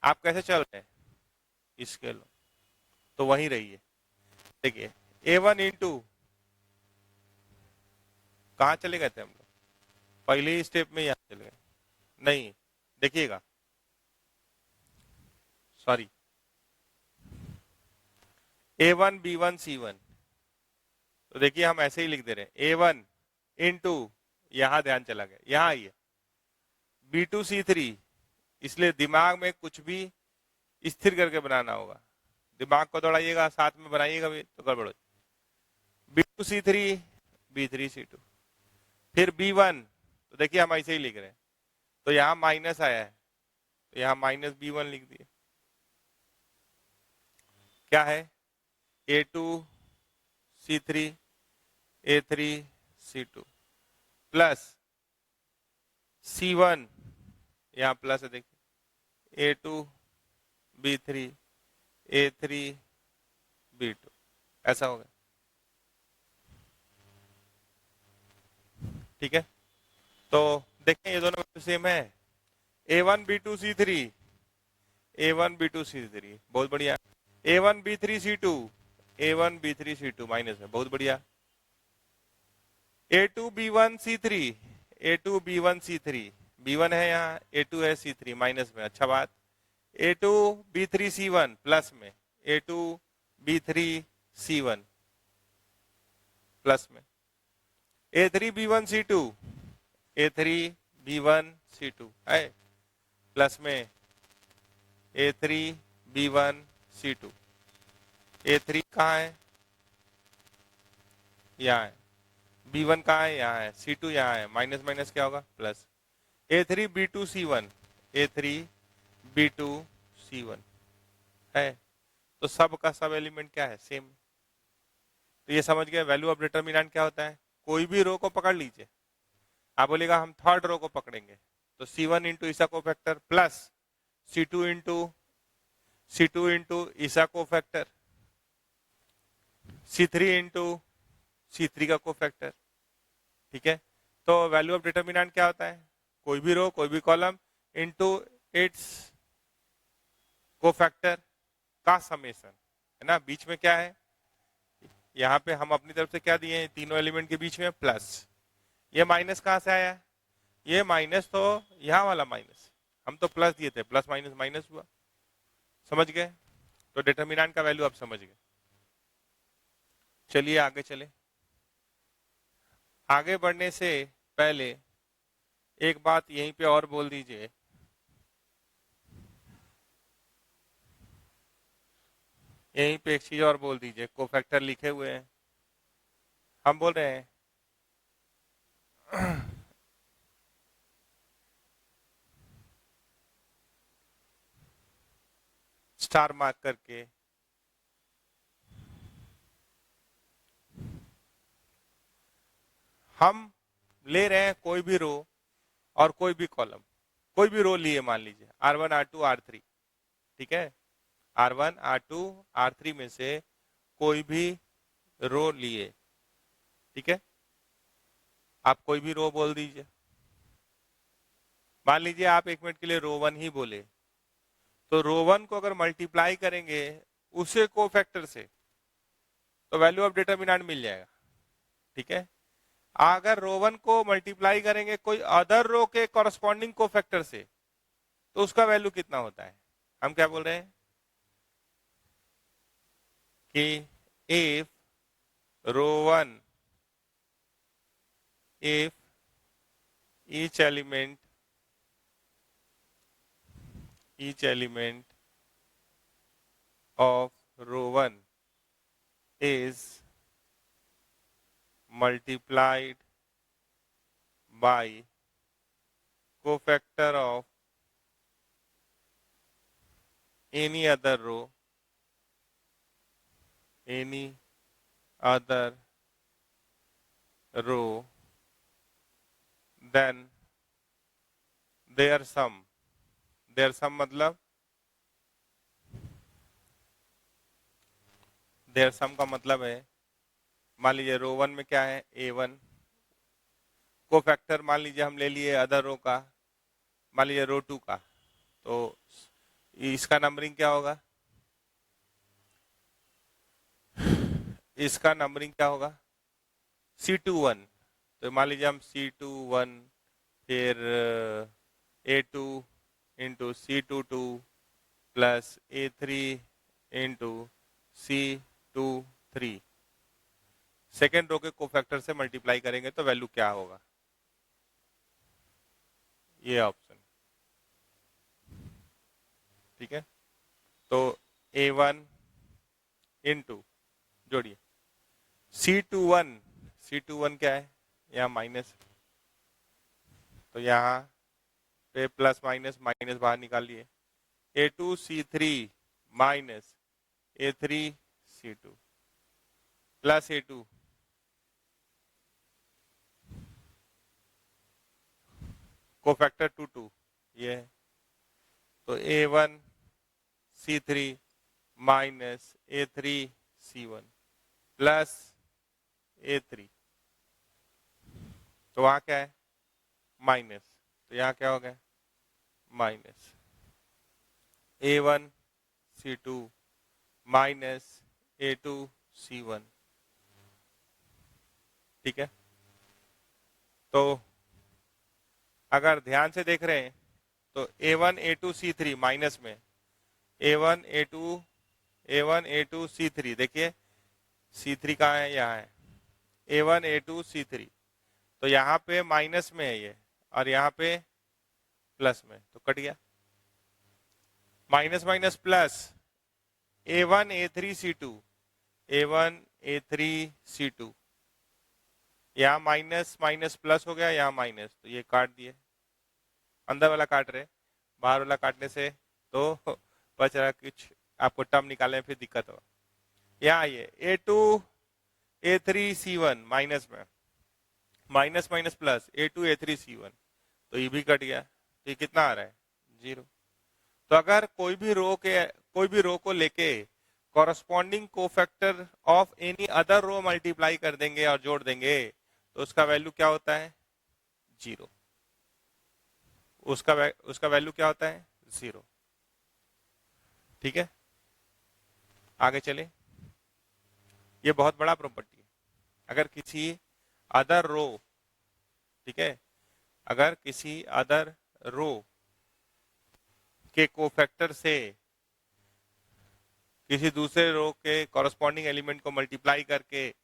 आप कैसे चल रहे हैं, इसके लो तो वहीं रहिए। देखिए A1 इंटू, कहाँ चले गए थे हम लोग, पहले ही स्टेप में यहाँ चले गए, नहीं देखिएगा, सॉरी, A1 B1 C1, तो देखिए हम ऐसे ही लिख दे रहे हैं A1 इंटू, यहां ध्यान चला गया, यहां आइए B2C3, इसलिए दिमाग में कुछ भी स्थिर करके बनाना होगा, दिमाग को दौड़ाइएगा साथ में बनाइएगा भी तो गड़बड़ हो। B2C3 B3C2, फिर B1, तो देखिए हम ऐसे ही लिख रहे हैं, तो यहां माइनस आया है तो यहां माइनस B1 लिख दिए, क्या है A2C3 A3C2 प्लस C1, यहाँ प्लस है देखिए A2B3 A3B2, ऐसा हो गया, ठीक है। तो देखें ये दोनों सेम है, A1B2C3 A1B2C3, बहुत बढ़िया, A1B3C2 A1B3C2 माइनस है, बहुत बढ़िया, A2B1C3 A2B1C3, B1 है यहाँ, A2 है C3 माइनस में, अच्छा बात, A2B3C1 प्लस में, A2B3C1 प्लस में, A3B1C2 A3B1C2 है प्लस में, A3B1C2, A3 कहाँ है, यहाँ है, B1 कहाँ है, यहाँ है, C2 यहाँ है, माइनस माइनस क्या होगा प्लस, A3B2C1 A3B2C1 है, तो सब का सब एलिमेंट क्या है, सेम। तो ये समझ गए वैल्यू ऑफ डिटर्मिनेंट क्या होता है। कोई भी रो को पकड़ लीजिए, आप बोलेगा हम थर्ड रो को पकड़ेंगे, तो C1 इंटू ईसा को फैक्टर प्लस C2 इंटू ईसा को फैक्टर, C3 इंटू C3 का को फैक्टर, ठीक है। तो वैल्यू ऑफ डिटर्मिनेंट क्या होता है, कोई भी रो कोई भी कॉलम इंटू इट्स को फैक्टर का समेशन, है ना। बीच में क्या है, यहाँ पे हम अपनी तरफ से क्या दिए हैं, तीनों एलिमेंट के बीच में प्लस, ये माइनस कहाँ से आया, ये माइनस तो यहाँ वाला माइनस, हम तो प्लस दिए थे, प्लस माइनस माइनस हुआ, समझ गए। तो डिटर्मिनेंट का वैल्यू आप समझ गए। चलिए आगे चले, आगे बढ़ने से पहले एक बात यहीं पे और बोल दीजिए, यहीं पे एक चीज और बोल दीजिए, कोफैक्टर लिखे हुए हैं, हम बोल रहे हैं स्टार मार्क करके, हम ले रहे हैं कोई भी रो और कोई भी कॉलम, कोई भी रो लिए, मान लीजिए R1 R2 R3, ठीक है, R1 R2 R3 में से कोई भी रो लिए, ठीक है, आप कोई भी रो बोल दीजिए, मान लीजिए आप एक मिनट के लिए रो 1 ही बोले, तो रो 1 को अगर मल्टीप्लाई करेंगे उसे कोफैक्टर से तो वैल्यू ऑफ डिटर्मिनेंट मिल जाएगा, ठीक है। अगर रो 1 को मल्टीप्लाई करेंगे कोई अदर रो के कॉरस्पॉन्डिंग कोफैक्टर से तो उसका वैल्यू कितना होता है, हम क्या बोल रहे हैं कि if row 1, if each element of row 1 is multiplied by cofactor of any other row, then their sum मतलब देयर सम का मतलब है, मान लीजिए रो 1 में क्या है A1, कोफैक्टर मान लीजिए हम ले लिए अदर रो का, मान लीजिए रो 2 का, तो इसका नंबरिंग क्या होगा, इसका नंबरिंग क्या होगा C21, तो मान लीजिए हम C21 फिर A2 into C22 plus A3 into C23, second row के कोफैक्टर से मल्टीप्लाई करेंगे तो वैल्यू क्या होगा, ये ऑप्शन। ठीक है, तो A1 इंटू जोड़िए C21, C21 क्या है, यहाँ माइनस, तो यहाँ पे प्लस माइनस माइनस बाहर निकालिए, A2C3 minus A3C2 plus A2 cofactor 2 ये है, तो A1C3 minus A3C1 plus A3, तो वहां क्या है माइनस, तो यहाँ क्या हो गया माइनस A1C2 माइनस A2C1। ठीक है, तो अगर ध्यान से देख रहे हैं तो A1 A2 C3 माइनस में A1 A2 C3, देखिए C3 कहाँ है, यहाँ है A1 A2 C3, तो यहाँ पे माइनस में है ये और यहाँ पे प्लस में, तो कट गया, minus minus plus A1 A3 C2 A1 A3 C2, यहाँ माइनस माइनस प्लस हो गया, यहाँ माइनस, तो ये काट दिए, अंदर वाला काट रहे, बाहर वाला काटने से तो बच रहा, कुछ आपको टर्म निकालने में फिर दिक्कत हो। यहाँ ये A2 A3 C1 माइनस में, minus minus plus A2 A3 C1, तो ये भी कट गया, तो ये कितना आ रहा है 0। तो अगर कोई भी रो को लेके corresponding cofactor of any other row multiply कर देंगे और जोड़ देंगे तो उसका वैल्यू क्या होता है 0, उसका वैल्यू क्या होता है 0। ठीक है, आगे चले, ये बहुत बड़ा प्रॉपर्टी है। अगर किसी अदर रो, ठीक है, अगर किसी अदर रो के कोफैक्टर से किसी दूसरे रो के कॉरस्पॉन्डिंग एलिमेंट को मल्टीप्लाई करके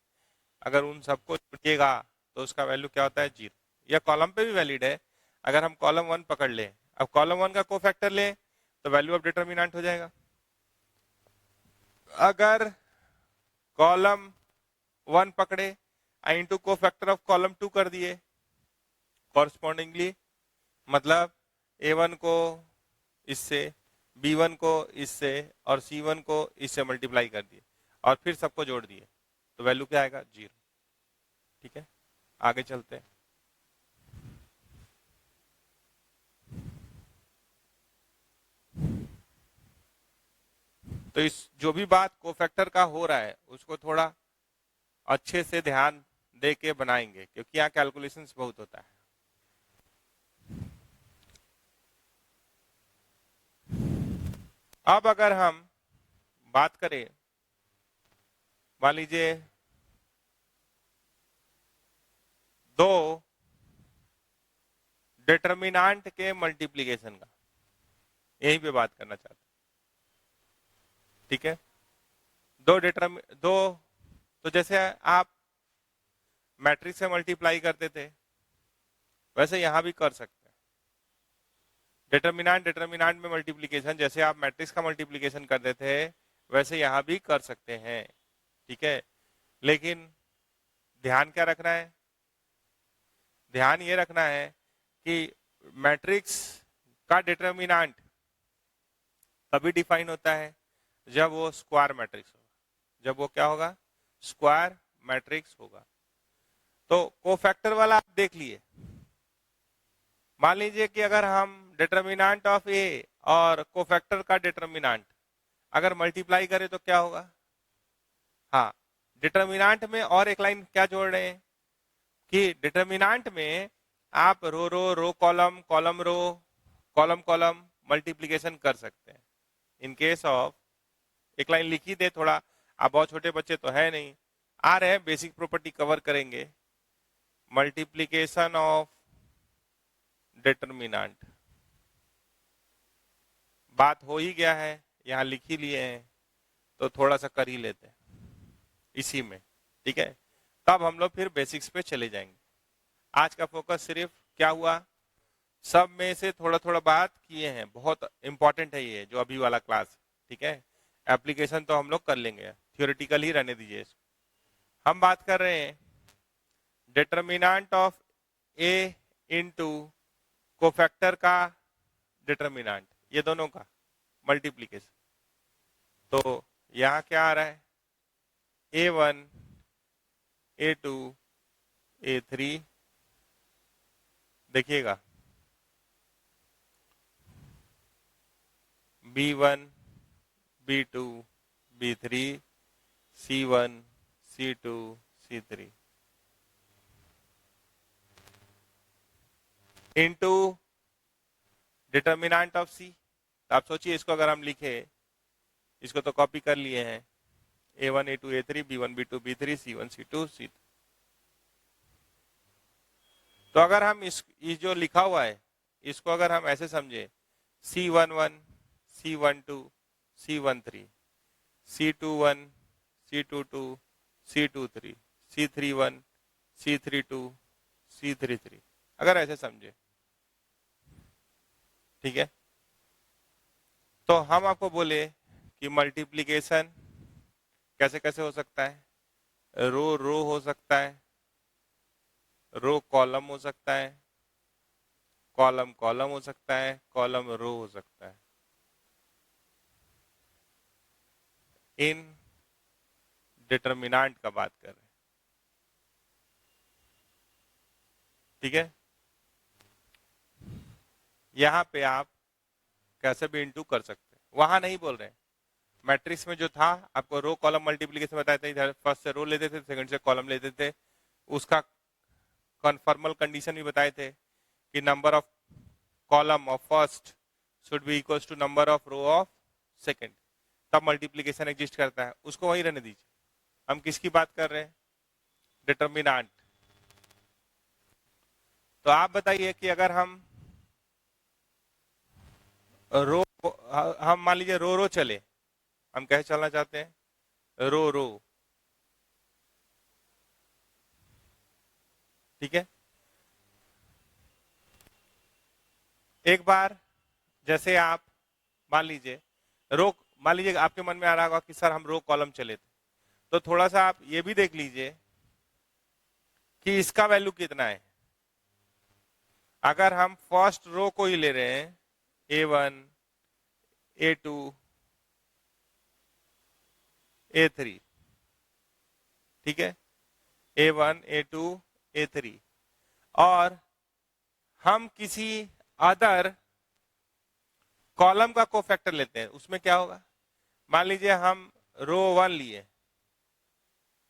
अगर उन सबको जोड़िएगा तो उसका वैल्यू क्या होता है 0। यह कॉलम पे भी वैलिड है, अगर हम कॉलम 1 पकड़ लें, अब कॉलम 1 का कोफैक्टर लें तो वैल्यू ऑफ डिटर्मिनेंट हो जाएगा। अगर कॉलम 1 पकड़े इंटू कोफैक्टर ऑफ कॉलम 2 कर दिए कॉरस्पॉन्डिंगली, मतलब A1 को इससे, B1 को इससे और C1 को इससे मल्टीप्लाई कर दिए और फिर सबको जोड़ दिए तो वैल्यू क्या आएगा 0। ठीक है, आगे चलते हैं। तो इस जो भी बात कोफैक्टर का हो रहा है उसको थोड़ा अच्छे से ध्यान दे के बनाएंगे क्योंकि यहाँ कैलकुलेशंस बहुत होता है। अब अगर हम बात करें, मान लीजिए दो डिटर्मिनेंट के मल्टीप्लिकेशन का, यहीं पे बात करना चाहते हैं। ठीक है, दो, तो जैसे आप मैट्रिक्स से मल्टीप्लाई करते थे वैसे यहां भी कर सकते हैं। डिटर्मिनेंट में मल्टीप्लिकेशन जैसे आप मैट्रिक्स का मल्टीप्लिकेशन करते थे वैसे यहां भी कर सकते हैं। ठीक है, लेकिन ध्यान क्या रखना है, ध्यान ये रखना है कि मैट्रिक्स का डिटर्मिनेंट तभी डिफाइन होता है जब वो स्क्वायर मैट्रिक्स होगा, जब वो क्या होगा स्क्वायर मैट्रिक्स होगा। तो कोफैक्टर वाला आप देख लिए, मान लीजिए कि अगर हम डिटर्मिनेंट ऑफ ए और कोफैक्टर का डिटर्मिनेंट अगर मल्टीप्लाई करें तो क्या होगा, हाँ डिटर्मिनेंट में और एक लाइन क्या जोड़ रहे हैं कि डिटर्मिनेंट में आप row row row column column row column column multiplication कर सकते हैं। इन केस ऑफ, एक लाइन लिखी दे, थोड़ा आप बहुत छोटे बच्चे तो है नहीं, आ रहे हैं, बेसिक प्रॉपर्टी कवर करेंगे, मल्टीप्लिकेशन ऑफ डिटर्मिनेंट, बात हो ही गया है, यहां लिख ही लिए हैं तो थोड़ा सा कर ही लेते हैं इसी में। ठीक है, तब हम लोग फिर बेसिक्स पे चले जाएंगे। आज का फोकस सिर्फ क्या हुआ, सब में से थोड़ा थोड़ा बात किए हैं, बहुत इंपॉर्टेंट है ये जो अभी वाला क्लास, ठीक है। एप्लीकेशन तो हम लोग कर लेंगे, थियोरेटिकल ही रहने दीजिए इसको। हम बात कर रहे हैं determinant of A into cofactor का डिटर्मिनेंट, ये दोनों का मल्टीप्लीकेशन। तो यहां क्या आ रहा है, A1 A2 A3, देखिएगा B1 B2 B3 C1 C2 C3 into determinant of C। आप सोचिए इसको अगर हम लिखे, इसको तो कॉपी कर लिए हैं, A1 A2 A3 B1 B2 B3 C1 C2 C3। तो अगर हम इस जो लिखा हुआ है इसको अगर हम ऐसे समझे, C11 C12 C13 C21 C22 C23 C31 C32 C33, अगर ऐसे समझे, ठीक है। तो हम आपको बोले कि मल्टीप्लिकेशन कैसे कैसे हो सकता है, रो रो हो सकता है, रो कॉलम हो सकता है, कॉलम कॉलम हो सकता है, कॉलम रो हो सकता है। इन डिटर्मिनेंट का बात कर रहे हैं, ठीक है। यहां पे आप कैसे भी इंटू कर सकते हैं, वहां नहीं बोल रहे हैं। मैट्रिक्स में जो था आपको रो कॉलम मल्टीप्लिकेशन बताए थे, इधर फर्स्ट से रो लेते थे, सेकंड से कॉलम लेते थे, उसका कन्फर्मल कंडीशन भी बताए थे कि number of column of first should be equal to number of row of second, तब मल्टीप्लिकेशन एग्जिस्ट करता है। उसको वहीं रहने दीजिए। हम किसकी बात कर रहे हैं, डिटर्मिनेंट। तो आप बताइए कि अगर हम रो, हम मान लीजिए रो रो चले, हम कैसे चलना चाहते हैं, रो रो, ठीक है। एक बार जैसे आप मान लीजिए रो, मान लीजिए आपके मन में आ रहा होगा कि सर हम रो कॉलम चले थे, तो थोड़ा सा आप ये भी देख लीजिए कि इसका वैल्यू कितना है। अगर हम फर्स्ट रो को ही ले रहे हैं, A1 A2 A3, ठीक है, A1 A2 A3, और हम किसी अदर कॉलम का कोफैक्टर लेते हैं, उसमें क्या होगा, मान लीजिए हम रो 1 लिए,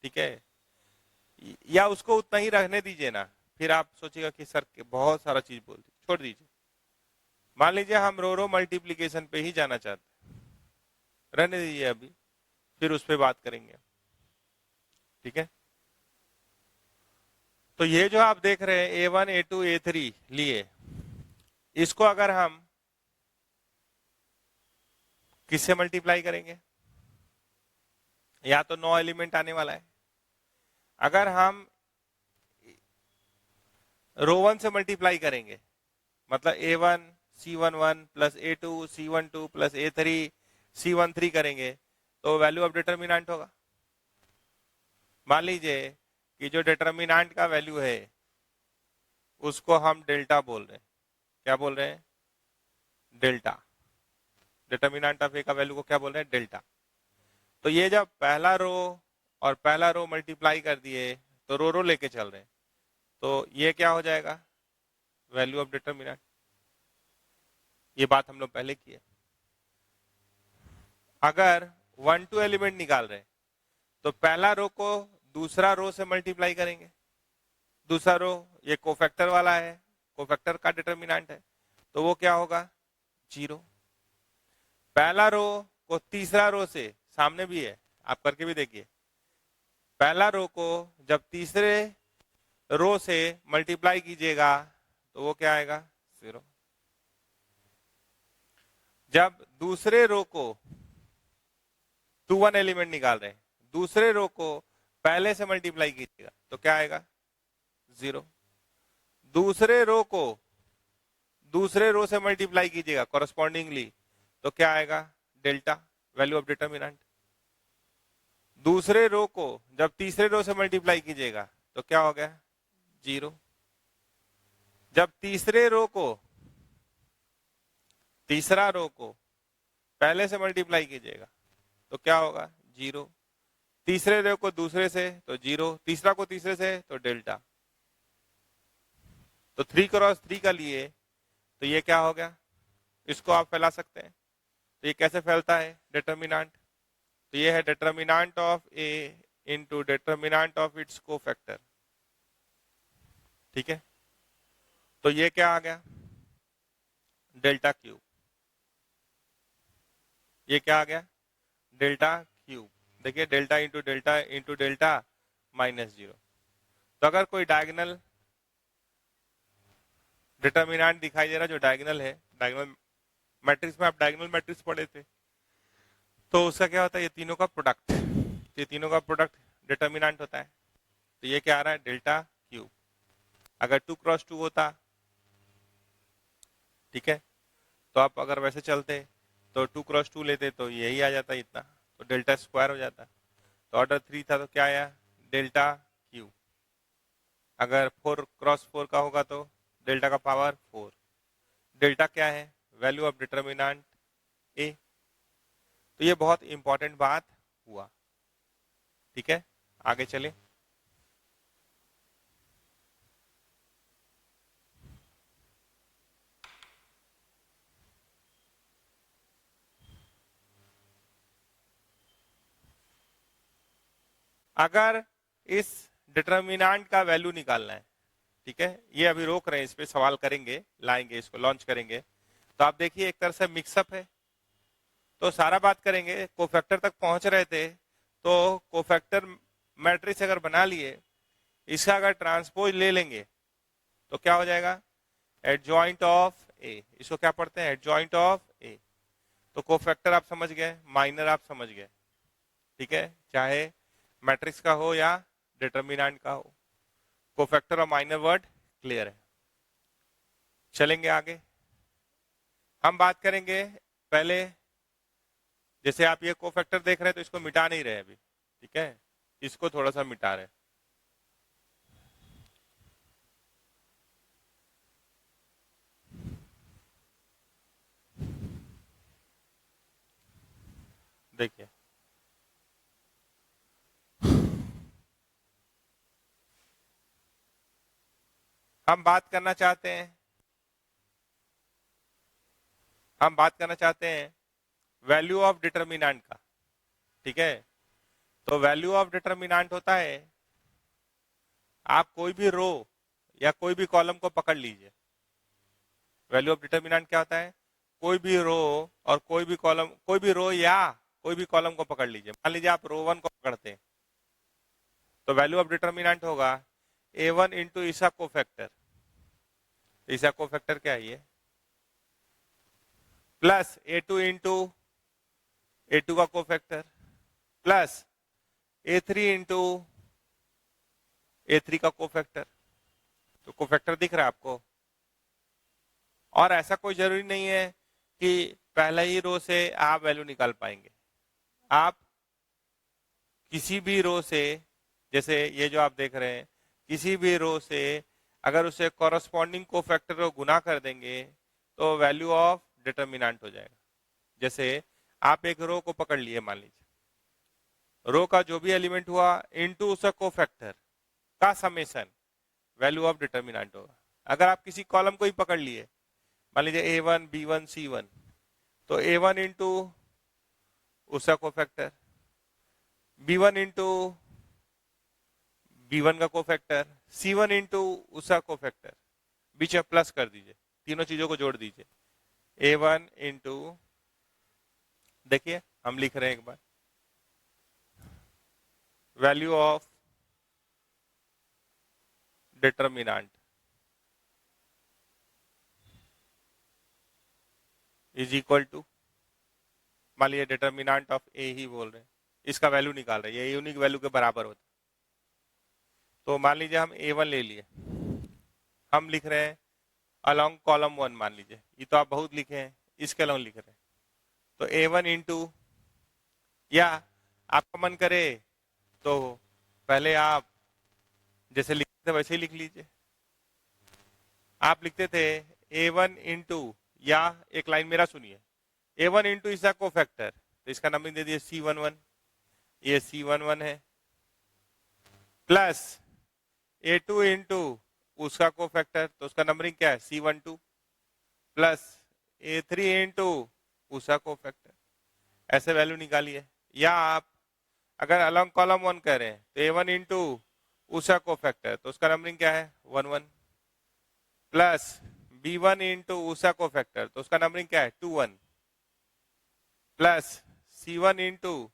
ठीक है, या उसको उतना ही रहने दीजिए ना, फिर आप सोचिएगा कि सर बहुत सारा चीज बोल दी, छोड़ दीजिए। मान लीजिए हम रो रो मल्टीप्लीकेशन पे ही जाना चाहते हैं, रहने दीजिए अभी, फिर उस पर बात करेंगे, ठीक है। तो ये जो आप देख रहे हैं A1 A2 A3 लिए, इसको अगर हम किससे मल्टीप्लाई करेंगे, या तो 9 एलिमेंट आने वाला है। अगर हम रो 1 से मल्टीप्लाई करेंगे, मतलब A1 C11 plus A2 C12 plus A3 C13 करेंगे, तो वैल्यू ऑफ डिटर्मिनेंट होगा। मान लीजिए कि जो डिटर्मिनेंट का वैल्यू है उसको हम डेल्टा बोल रहे हैं, क्या बोल रहे हैं, डेल्टा। डिटर्मिनेंट ऑफ ए का वैल्यू को क्या बोल रहे हैं, डेल्टा। तो ये जब पहला रो और पहला रो मल्टीप्लाई कर दिए तो रो रो लेके चल रहे हैं, तो ये क्या हो जाएगा, वैल्यू ऑफ डिटर्मिनेंट। ये बात हम लोग पहले किए। अगर 1 2 एलिमेंट निकाल रहे हैं तो पहला रो को दूसरा रो से मल्टीप्लाई करेंगे, दूसरा रो ये कोफैक्टर वाला है, कोफैक्टर का डिटर्मिनेंट है, तो वो क्या होगा, 0। पहला रो को तीसरा रो से, सामने भी है आप करके भी देखिए, पहला रो को जब तीसरे रो से मल्टीप्लाई कीजिएगा तो वो क्या आएगा, 0। जब दूसरे रो को 2 1 एलिमेंट निकाल रहे हैं, दूसरे रो को पहले से मल्टीप्लाई कीजिएगा तो क्या आएगा 0। दूसरे रो से मल्टीप्लाई कीजिएगा कॉरस्पॉन्डिंगली तो क्या आएगा डेल्टा, वैल्यू ऑफ डिटर्मिनेंट। दूसरे रो को जब तीसरे रो से मल्टीप्लाई कीजिएगा तो क्या हो गया 0। जब तीसरा रो को पहले से मल्टीप्लाई कीजिएगा तो क्या होगा 0। तीसरे रो को दूसरे से तो 0, तीसरा को तीसरे से तो डेल्टा। तो 3 क्रॉस 3 का लिए तो ये क्या हो गया, इसको आप फैला सकते हैं। तो ये कैसे फैलता है डिटर्मिनेंट, तो ये है determinant of A into determinant of its cofactor. ठीक है, तो ये क्या आ गया डेल्टा क्यूब। ये क्या आ गया डेल्टा क्यूब। देखिए डेल्टा इंटू डेल्टा माइनस 0। तो अगर कोई डायगोनल डिटर्मिनेंट दिखाई दे रहा जो डायगोनल है, डायगोनल मैट्रिक्स में आप डायगोनल मैट्रिक्स पढ़े थे, तो उसका क्या होता है ये तीनों का प्रोडक्ट, ये तीनों का प्रोडक्ट डिटर्मिनेंट होता है। तो ये क्या आ रहा है डेल्टा क्यूब। अगर 2 क्रॉस 2 होता, ठीक है, तो आप अगर वैसे चलते तो 2 क्रॉस 2 लेते तो यही आ जाता इतना, तो डेल्टा स्क्वायर हो जाता। तो ऑर्डर 3 था तो क्या आया डेल्टा क्यूब। अगर 4 क्रॉस 4 का होगा तो डेल्टा का पावर 4। डेल्टा क्या है वैल्यू ऑफ डिटर्मिनेंट ए। तो ये बहुत इंपॉर्टेंट बात हुआ। ठीक है, आगे चले। अगर इस डिटर्मिनेंट का वैल्यू निकालना है, ठीक है, ये अभी रोक रहे हैं, इस पे सवाल करेंगे, लाएंगे, इसको लॉन्च करेंगे। तो आप देखिए एक तरह से मिक्सअप है, तो सारा बात करेंगे। कोफैक्टर तक पहुंच रहे थे तो कोफैक्टर मैट्रिक्स अगर बना लिए, इसका अगर ट्रांसपोज ले लेंगे तो क्या हो जाएगा एडजॉइंट ऑफ ए। इसको क्या पढ़ते हैं एडजॉइंट ऑफ ए। तो कोफैक्टर आप समझ गए, माइनर आप समझ गए। ठीक है, चाहे मैट्रिक्स का हो या डिटर्मिनेंट का हो, कोफैक्टर और माइनर वर्ड क्लियर है। चलेंगे आगे, हम बात करेंगे पहले। जैसे आप ये कोफैक्टर देख रहे हैं तो इसको मिटा नहीं रहे अभी, ठीक है, इसको थोड़ा सा मिटा रहे। देखिए हम बात करना चाहते हैं वैल्यू ऑफ डिटर्मिनेंट का। ठीक है, तो वैल्यू ऑफ डिटर्मिनेंट होता है, आप कोई भी रो या कोई भी कॉलम को पकड़ लीजिए। वैल्यू ऑफ डिटर्मिनेंट क्या होता है, कोई भी रो और कोई भी कॉलम, कोई भी रो या कोई भी कॉलम को पकड़ लीजिए। मान लीजिए आप रो 1 को पकड़ते हैं तो वैल्यू ऑफ डिटर्मिनेंट होगा A1 इंटू ईसा कोफैक्टर। ईसा कोफैक्टर क्या है ये, प्लस A2 इंटू A2 का cofactor, plus A3 into A3 का कोफैक्टर। तो कोफैक्टर दिख रहा है आपको। और ऐसा कोई जरूरी नहीं है कि पहले ही रो से आप वैल्यू निकाल पाएंगे। आप किसी भी रो से, जैसे ये जो आप देख रहे हैं, किसी भी रो से अगर उसे कॉरस्पॉन्डिंग कोफैक्टर को गुना कर देंगे तो वैल्यू ऑफ डिटर्मिनेंट हो जाएगा। जैसे आप एक रो को पकड़ लिए, मान लीजिए रो का जो भी एलिमेंट हुआ इनटू उसका कोफैक्टर का समेशन वैल्यू ऑफ डिटर्मिनेंट होगा। अगर आप किसी कॉलम को ही पकड़ लिए, मान लीजिए A1 B1 C1, तो A1 इंटू उसका कोफैक्टर, B1 इंटू B1 का कोफैक्टर, C1 इंटू उसका कोफैक्टर, बीच में प्लस कर दीजिए, तीनों चीजों को जोड़ दीजिए। A1 इंटू, देखिए हम लिख रहे हैं एक बार, value of determinant is equal to, मान लीजिए डिटर्मिनेंट ऑफ ए ही बोल रहे हैं, इसका वैल्यू निकाल रहे हैं, ये यूनिक वैल्यू के बराबर होता है। तो मान लीजिए हम A1 ले लिए, हम लिख रहे हैं अलोंग कॉलम 1, मान लीजिए ये तो आप बहुत लिखे हैं, इसके अलोंग लिख रहे हैं, तो A1 इंटू, या आपका मन करे तो पहले आप जैसे लिखते थे वैसे ही लिख लीजिए। आप लिखते थे A1 इंटू, या एक लाइन मेरा सुनिए, A1 इंटू इसका कोफैक्टर, तो इसका नंबर दे दिए C11, ये C11 है, प्लस A2 इंटू उसका कोफैक्टर, तो उसका नंबरिंग क्या है C12, प्लस A3 इंटू उसका कोफैक्टर, ऐसे वैल्यू निकालिए। या आप अगर अलोंग कॉलम 1 कह रहे हैं तो A1 इंटू उसका कोफैक्टर, तो उसका नंबरिंग क्या है 11, प्लस B1 इंटू उसका कोफैक्टर, तो उसका नंबरिंग क्या है 21, प्लस C1 इंटू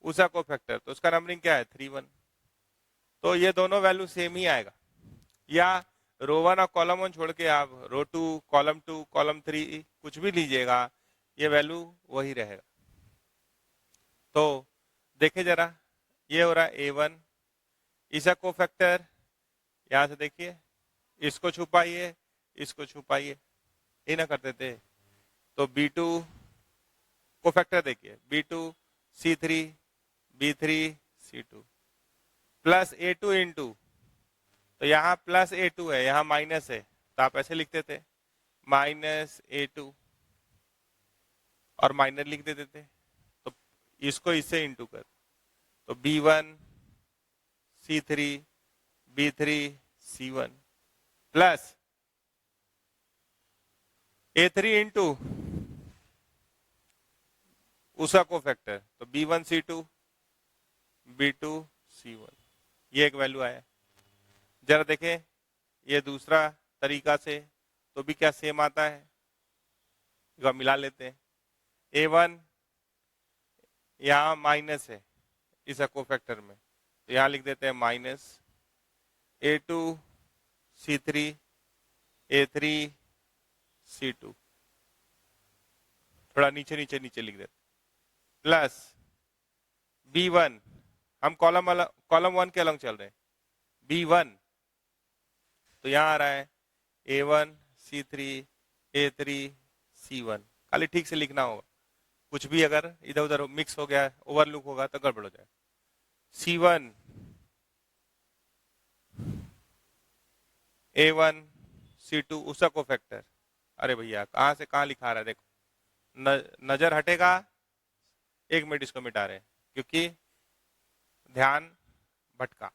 उसका कोफैक्टर, तो उसका नंबरिंग क्या है 31। तो ये दोनों वैल्यू सेम ही आएगा। या रो 1 और कॉलम 1 छोड़ के आप रो 2, कॉलम 2, कॉलम 3 कुछ भी लीजिएगा, ये वैल्यू वही रहेगा। तो देखिए जरा, ये हो रहा है A1, इसका कोफैक्टर यहां से देखिए, इसको छुपाइए, इसको छुपाइए, ये ना करते थे। तो B2 कोफैक्टर देखिए, B2 C3 B3 C2 plus A2 into, तो यहाँ प्लस A2 है, यहाँ माइनस है, तो आप ऐसे लिखते थे माइनस A2 और माइनस लिख देते थे, तो इसको इससे इंटू कर, तो B1 C3 B3 C1 plus A3 into उसका कोफैक्टर, तो B1 C2 B2 C1, ये एक वैल्यू आया। जरा देखें ये दूसरा तरीका से तो भी क्या सेम आता है, एक मिला लेते हैं। A1 यहाँ माइनस है इस कोफैक्टर में, तो यहाँ लिख देते हैं minus A2 C3 A3 C2, थोड़ा नीचे नीचे नीचे लिख देते, प्लस B1, हम कॉलम 1 के अलग चल रहे हैं, B1, तो यहाँ आ रहा है A1 C3 A3 C1, खाली ठीक से लिखना होगा, कुछ भी अगर इधर उधर मिक्स हो गया, ओवरलुक होगा तो गड़बड़ हो जाए। C1 A1 C2 उसका कोफैक्टर, अरे भैया कहाँ से कहाँ लिखा रहा है, देखो नजर हटेगा, 1 मिनट इसको मिटा रहे हैं क्योंकि ध्यान भटका,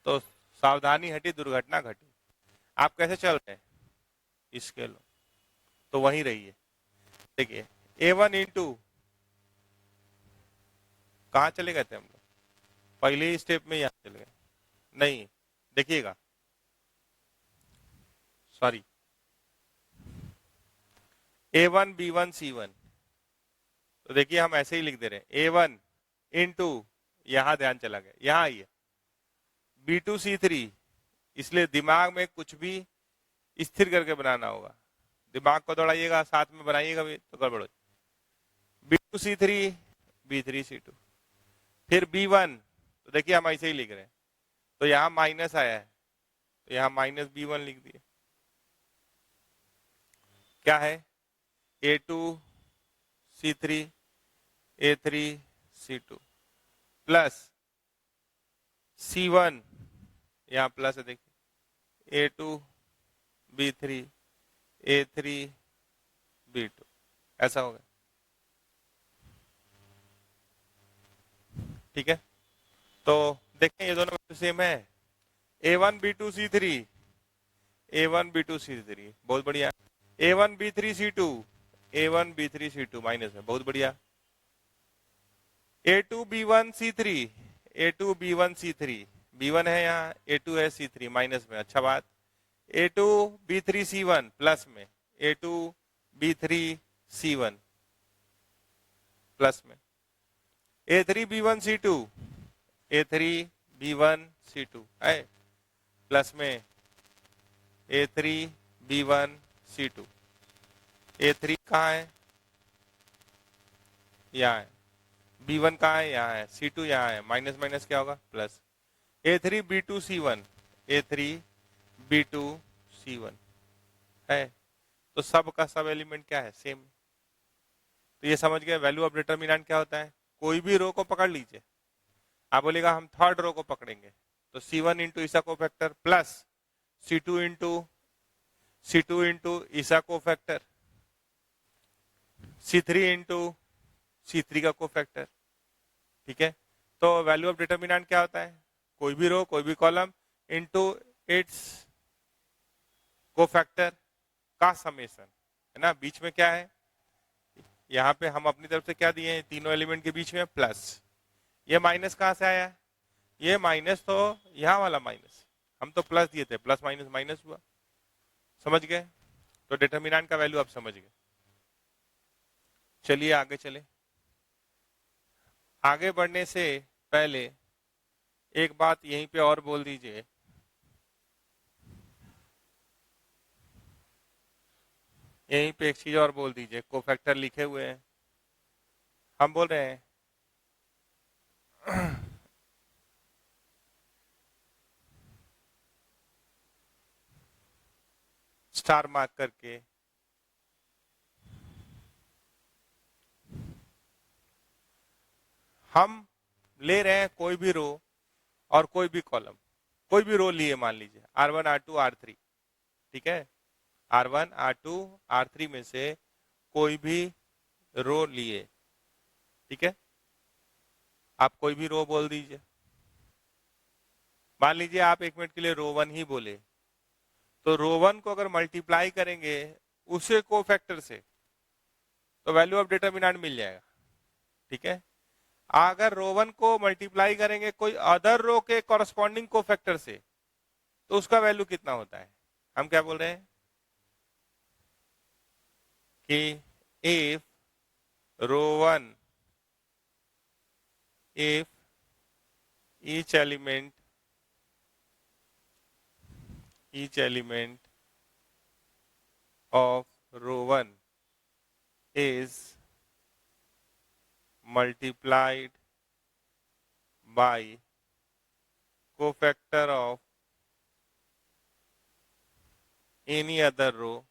तो सावधानी हटी दुर्घटना घटी। आप कैसे चल रहे हैं, इसके लो तो वहीं रहिए। देखिए A1 इंटू, कहाँ चले गए थे हम लोग, पहले ही स्टेप में यहाँ चले गए, नहीं देखिएगा, सॉरी, A1 B1 C1, तो देखिए हम ऐसे ही लिख दे रहे हैं A1 इंटू, यहां ध्यान चला गया, यहां आइए B2 C3, इसलिए दिमाग में कुछ भी स्थिर करके बनाना होगा, दिमाग को दौड़ाइएगा साथ में बनाइएगा भी तो गड़बड़ हो जाए। B2 C3 B3 C2, फिर B1, तो देखिए हम ऐसे ही लिख रहे हैं, तो यहाँ माइनस आया है, तो यहाँ माइनस B1 लिख दिए, क्या है A2 C3 A3 C2 plus C1, यहाँ प्लस है देखिए A2 B3 A3 B2, ऐसा होगा, ठीक है। तो देखें ये दोनों सेम है, A1 B2 C3 A1 B2 C3, बहुत बढ़िया। A1 B3 C2 A1 B3 C2 minus में, बहुत बढ़िया। A2 B1 C3 A2 B1 C3, B1 है यहाँ, A2 है C3 माइनस में, अच्छा बात। A2 B3 C1 प्लस में, A2 B3 C1 प्लस में, A3 B1 C2 A3 B1 C2 है प्लस में, A3 B1 C2, A3 कहाँ है, यहाँ है, B1 कहाँ है, यहाँ है, C2 यहाँ है, माइनस माइनस क्या होगा प्लस, A3B2C1, A3B2C1 है, तो सब का सब एलिमेंट क्या है, सेम। तो ये समझ गए वैल्यू ऑफ डिटर्मिनेंट क्या होता है। कोई भी रो को पकड़ लीजिए, आप बोलेगा हम थर्ड रो को पकड़ेंगे, तो C1 इंटू ईसा को फैक्टर प्लस C2 इंटू ईसा को फैक्टर, C3 इंटू C3 का को फैक्टर। ठीक है, तो वैल्यू ऑफ डिटर्मिनेंट क्या होता है, कोई भी रो कोई भी कॉलम इंटू इट्स को फैक्टर का समेशन, है ना। बीच में क्या है, यहाँ पे हम अपनी तरफ से क्या दिए हैं, तीनों एलिमेंट के बीच में प्लस। ये माइनस कहाँ से आया है, ये माइनस तो यहाँ वाला माइनस, हम तो प्लस दिए थे, प्लस माइनस माइनस हुआ। समझ गए, तो डिटर्मिनेंट का वैल्यू आप समझ गए। चलिए आगे चले। आगे बढ़ने से पहले एक बात यहीं पे और बोल दीजिए, यहीं पे एक चीज और बोल दीजिए, कोफैक्टर लिखे हुए हैं, हम बोल रहे हैं स्टार मार्क करके, हम ले रहे हैं कोई भी रो और कोई भी कॉलम, कोई भी रो लिए, मान लीजिए R1 R2 R3, ठीक है, R1 R2 R3 में से कोई भी रो लिए, ठीक है, आप कोई भी रो बोल दीजिए। मान लीजिए आप एक मिनट के लिए रो 1 ही बोले, तो रो 1 को अगर मल्टीप्लाई करेंगे उसे को फैक्टर से, तो वैल्यू ऑफ डिटर्मिनेंट मिल जाएगा। ठीक है, अगर रो 1 को मल्टीप्लाई करेंगे कोई अदर रो के कॉरस्पॉन्डिंग को फैक्टर से, तो उसका वैल्यू कितना होता है। हम क्या बोल रहे हैं कि if row 1, if each element of row 1 is multiplied by cofactor of any other row,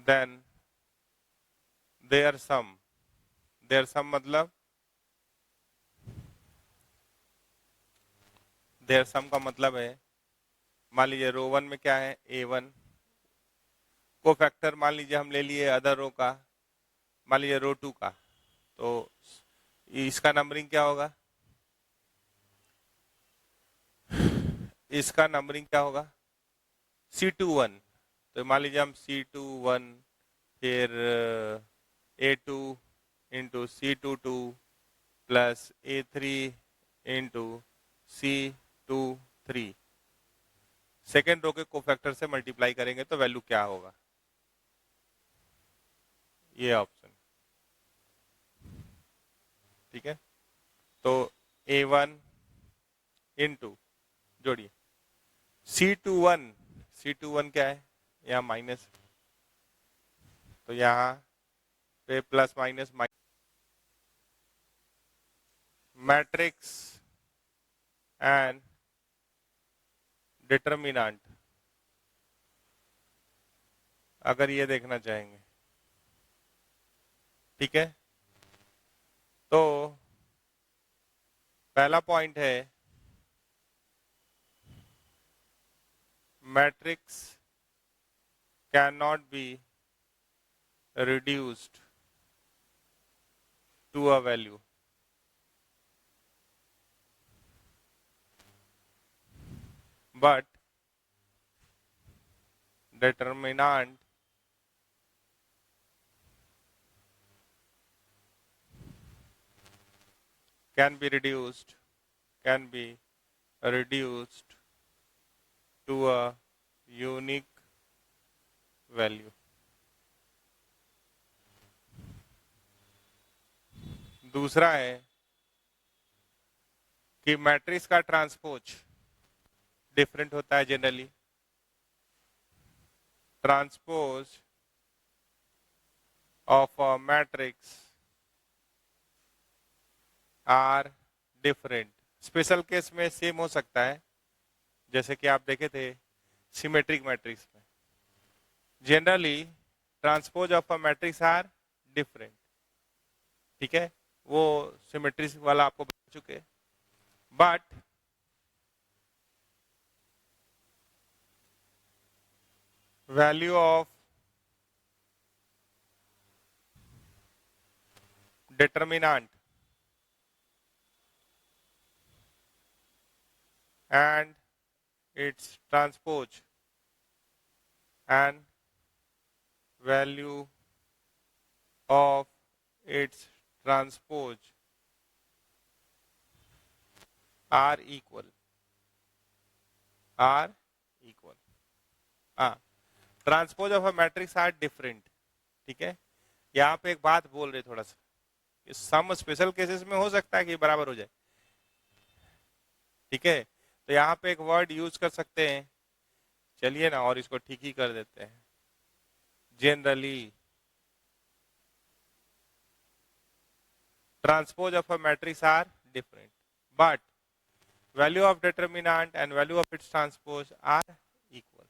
then their sum मतलब देयर सम का मतलब है, मान लीजिए रो 1 में क्या है A1, को फैक्टर मान लीजिए हम ले लिए अदर रो का, मान लीजिए रो 2 का, तो इसका नंबरिंग क्या होगा, इसका नंबरिंग क्या होगा C21, तो मान लीजिए हम C21 फिर A2 into C22 plus A3 into C23 second row के कोफैक्टर से मल्टीप्लाई करेंगे तो वैल्यू क्या होगा, ये ऑप्शन। ठीक है, तो A1 इंटू जोड़िए C21 क्या है, यहाँ माइनस, तो यहाँ पे plus minus matrix and determinant, अगर ये देखना चाहेंगे, ठीक है, तो पहला पॉइंट है matrix can not be reduced to a value, but determinant can be reduced to a unique value। दूसरा है कि मैट्रिक्स का ट्रांसपोज डिफरेंट होता है, generally transpose of a matrix are different. Special case में सेम हो सकता है, जैसे कि आप देखे थे सिमेट्रिक मैट्रिक्स में. Generally transpose of a matrix are different. ठीक है, वो सिमेट्री वाला आपको बता चुके. But value of determinant and its transpose and value of its transpose are equal. Transpose of a matrix are different. ठीक है, यहाँ पे एक बात बोल रहे थोड़ा सा, सम स्पेशल केसेस में हो सकता है कि बराबर हो जाए. ठीक है, तो यहाँ पे एक वर्ड यूज कर सकते हैं. चलिए ना, और इसको ठीक ही कर देते हैं. Generally transpose of a matrix are different, but value of determinant and value of its transpose are equal.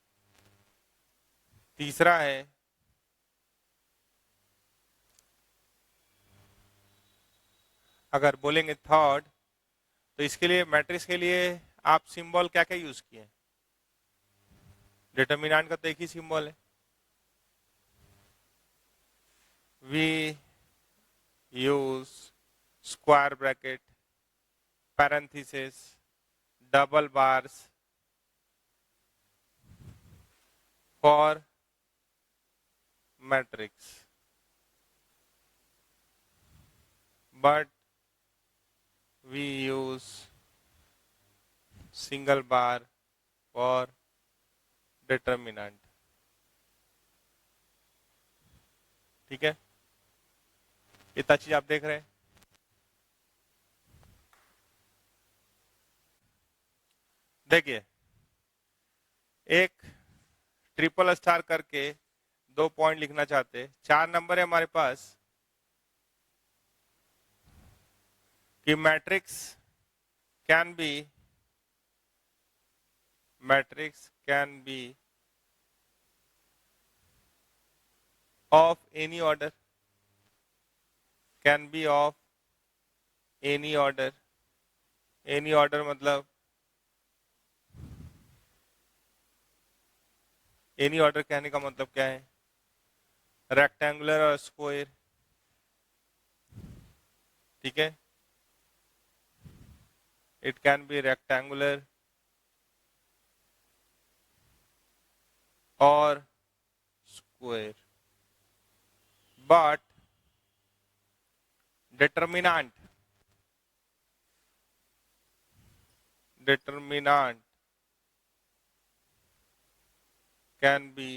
तीसरा है अगर बोलेंगे थर्ड, तो इसके लिए मैट्रिक्स के लिए आप सिंबल क्या क्या यूज किए. डिटरमिनेंट का तो एक ही सिंबल है, we use square bracket, parenthesis, double bars for matrix, but we use single bar for determinant. ठीक है, इतना चीज आप देख रहे हैं. देखिए, एक ट्रिपल स्टार करके 2 पॉइंट लिखना चाहते. 4 नंबर है हमारे पास कि matrix can be of any order, can be of any order. Any order मतलब एनी ऑर्डर कहने का मतलब क्या है, रेक्टेंगुलर और स्क्वायर. ठीक है, it can be rectangular or square, but determinant can be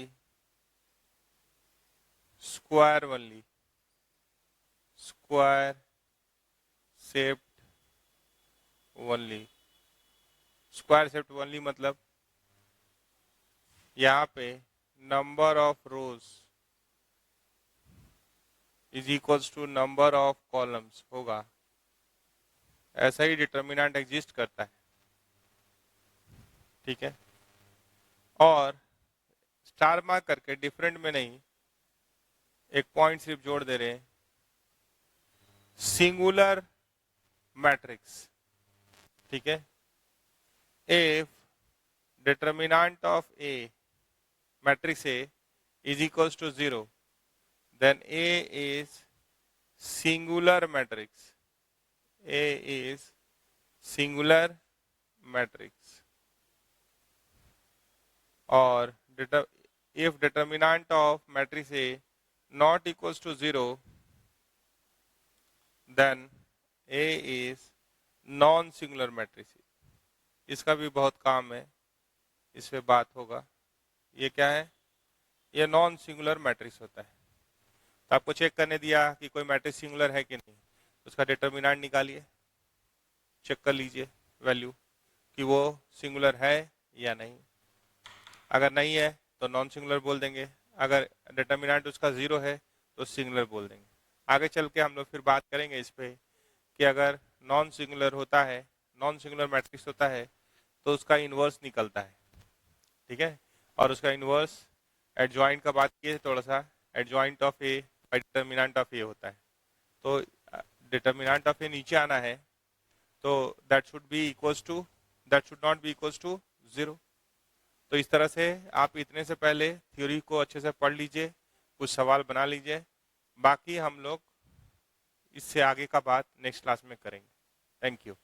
square only, square shaped only. Square shaped only मतलब यहाँ पे number of rows is equals to number of columns होगा. ऐसा ही डिटर्मिनेंट एग्जिस्ट करता है. ठीक है, और स्टार मार्क करके डिफरेंट में नहीं, एक पॉइंट सिर्फ जोड़ दे रहे हैं. Singular matrix. ठीक है, if determinant of A, matrix A, is equals to 0, then A is singular matrix. A is singular matrix. Or if determinant of matrix A not equals to 0, then A is non-singular matrix. इसका भी बहुत काम है, इस पे बात होगा. ये क्या है, ये नॉन सिंगुलर मैट्रिक्स होता है. तो आपको चेक करने दिया कि कोई मैट्रिक्स सिंगुलर है कि नहीं, उसका डिटरमिनेंट निकालिए, चेक कर लीजिए वैल्यू कि वो सिंगुलर है या नहीं. अगर नहीं है तो नॉन सिंगुलर बोल देंगे. अगर डिटरमिनेंट उसका 0 है तो सिंगुलर बोल देंगे। आगे चल के हम लोग फिर बात करेंगे इस पे कि अगर नॉन सिंगुलर होता है, नॉन सिंगुलर मैट्रिक्स होता है तो उसका इन्वर्स निकलता है, ठीक है। और उसका इन्वर्स एडजॉइंट का बात किए थोड़ा सा, adjoint of A by determinant of A होता है। तो डिटर्मिनेंट ऑफ ए नीचे आना है तो that should be equals to, that should not be equals to 0। तो इस तरह से आप इतने से पहले थ्योरी को अच्छे से पढ़ लीजिए, कुछ सवाल बना लीजिए, बाकी हम लोग इससे आगे का बात नेक्स्ट क्लास में करेंगे। Thank you.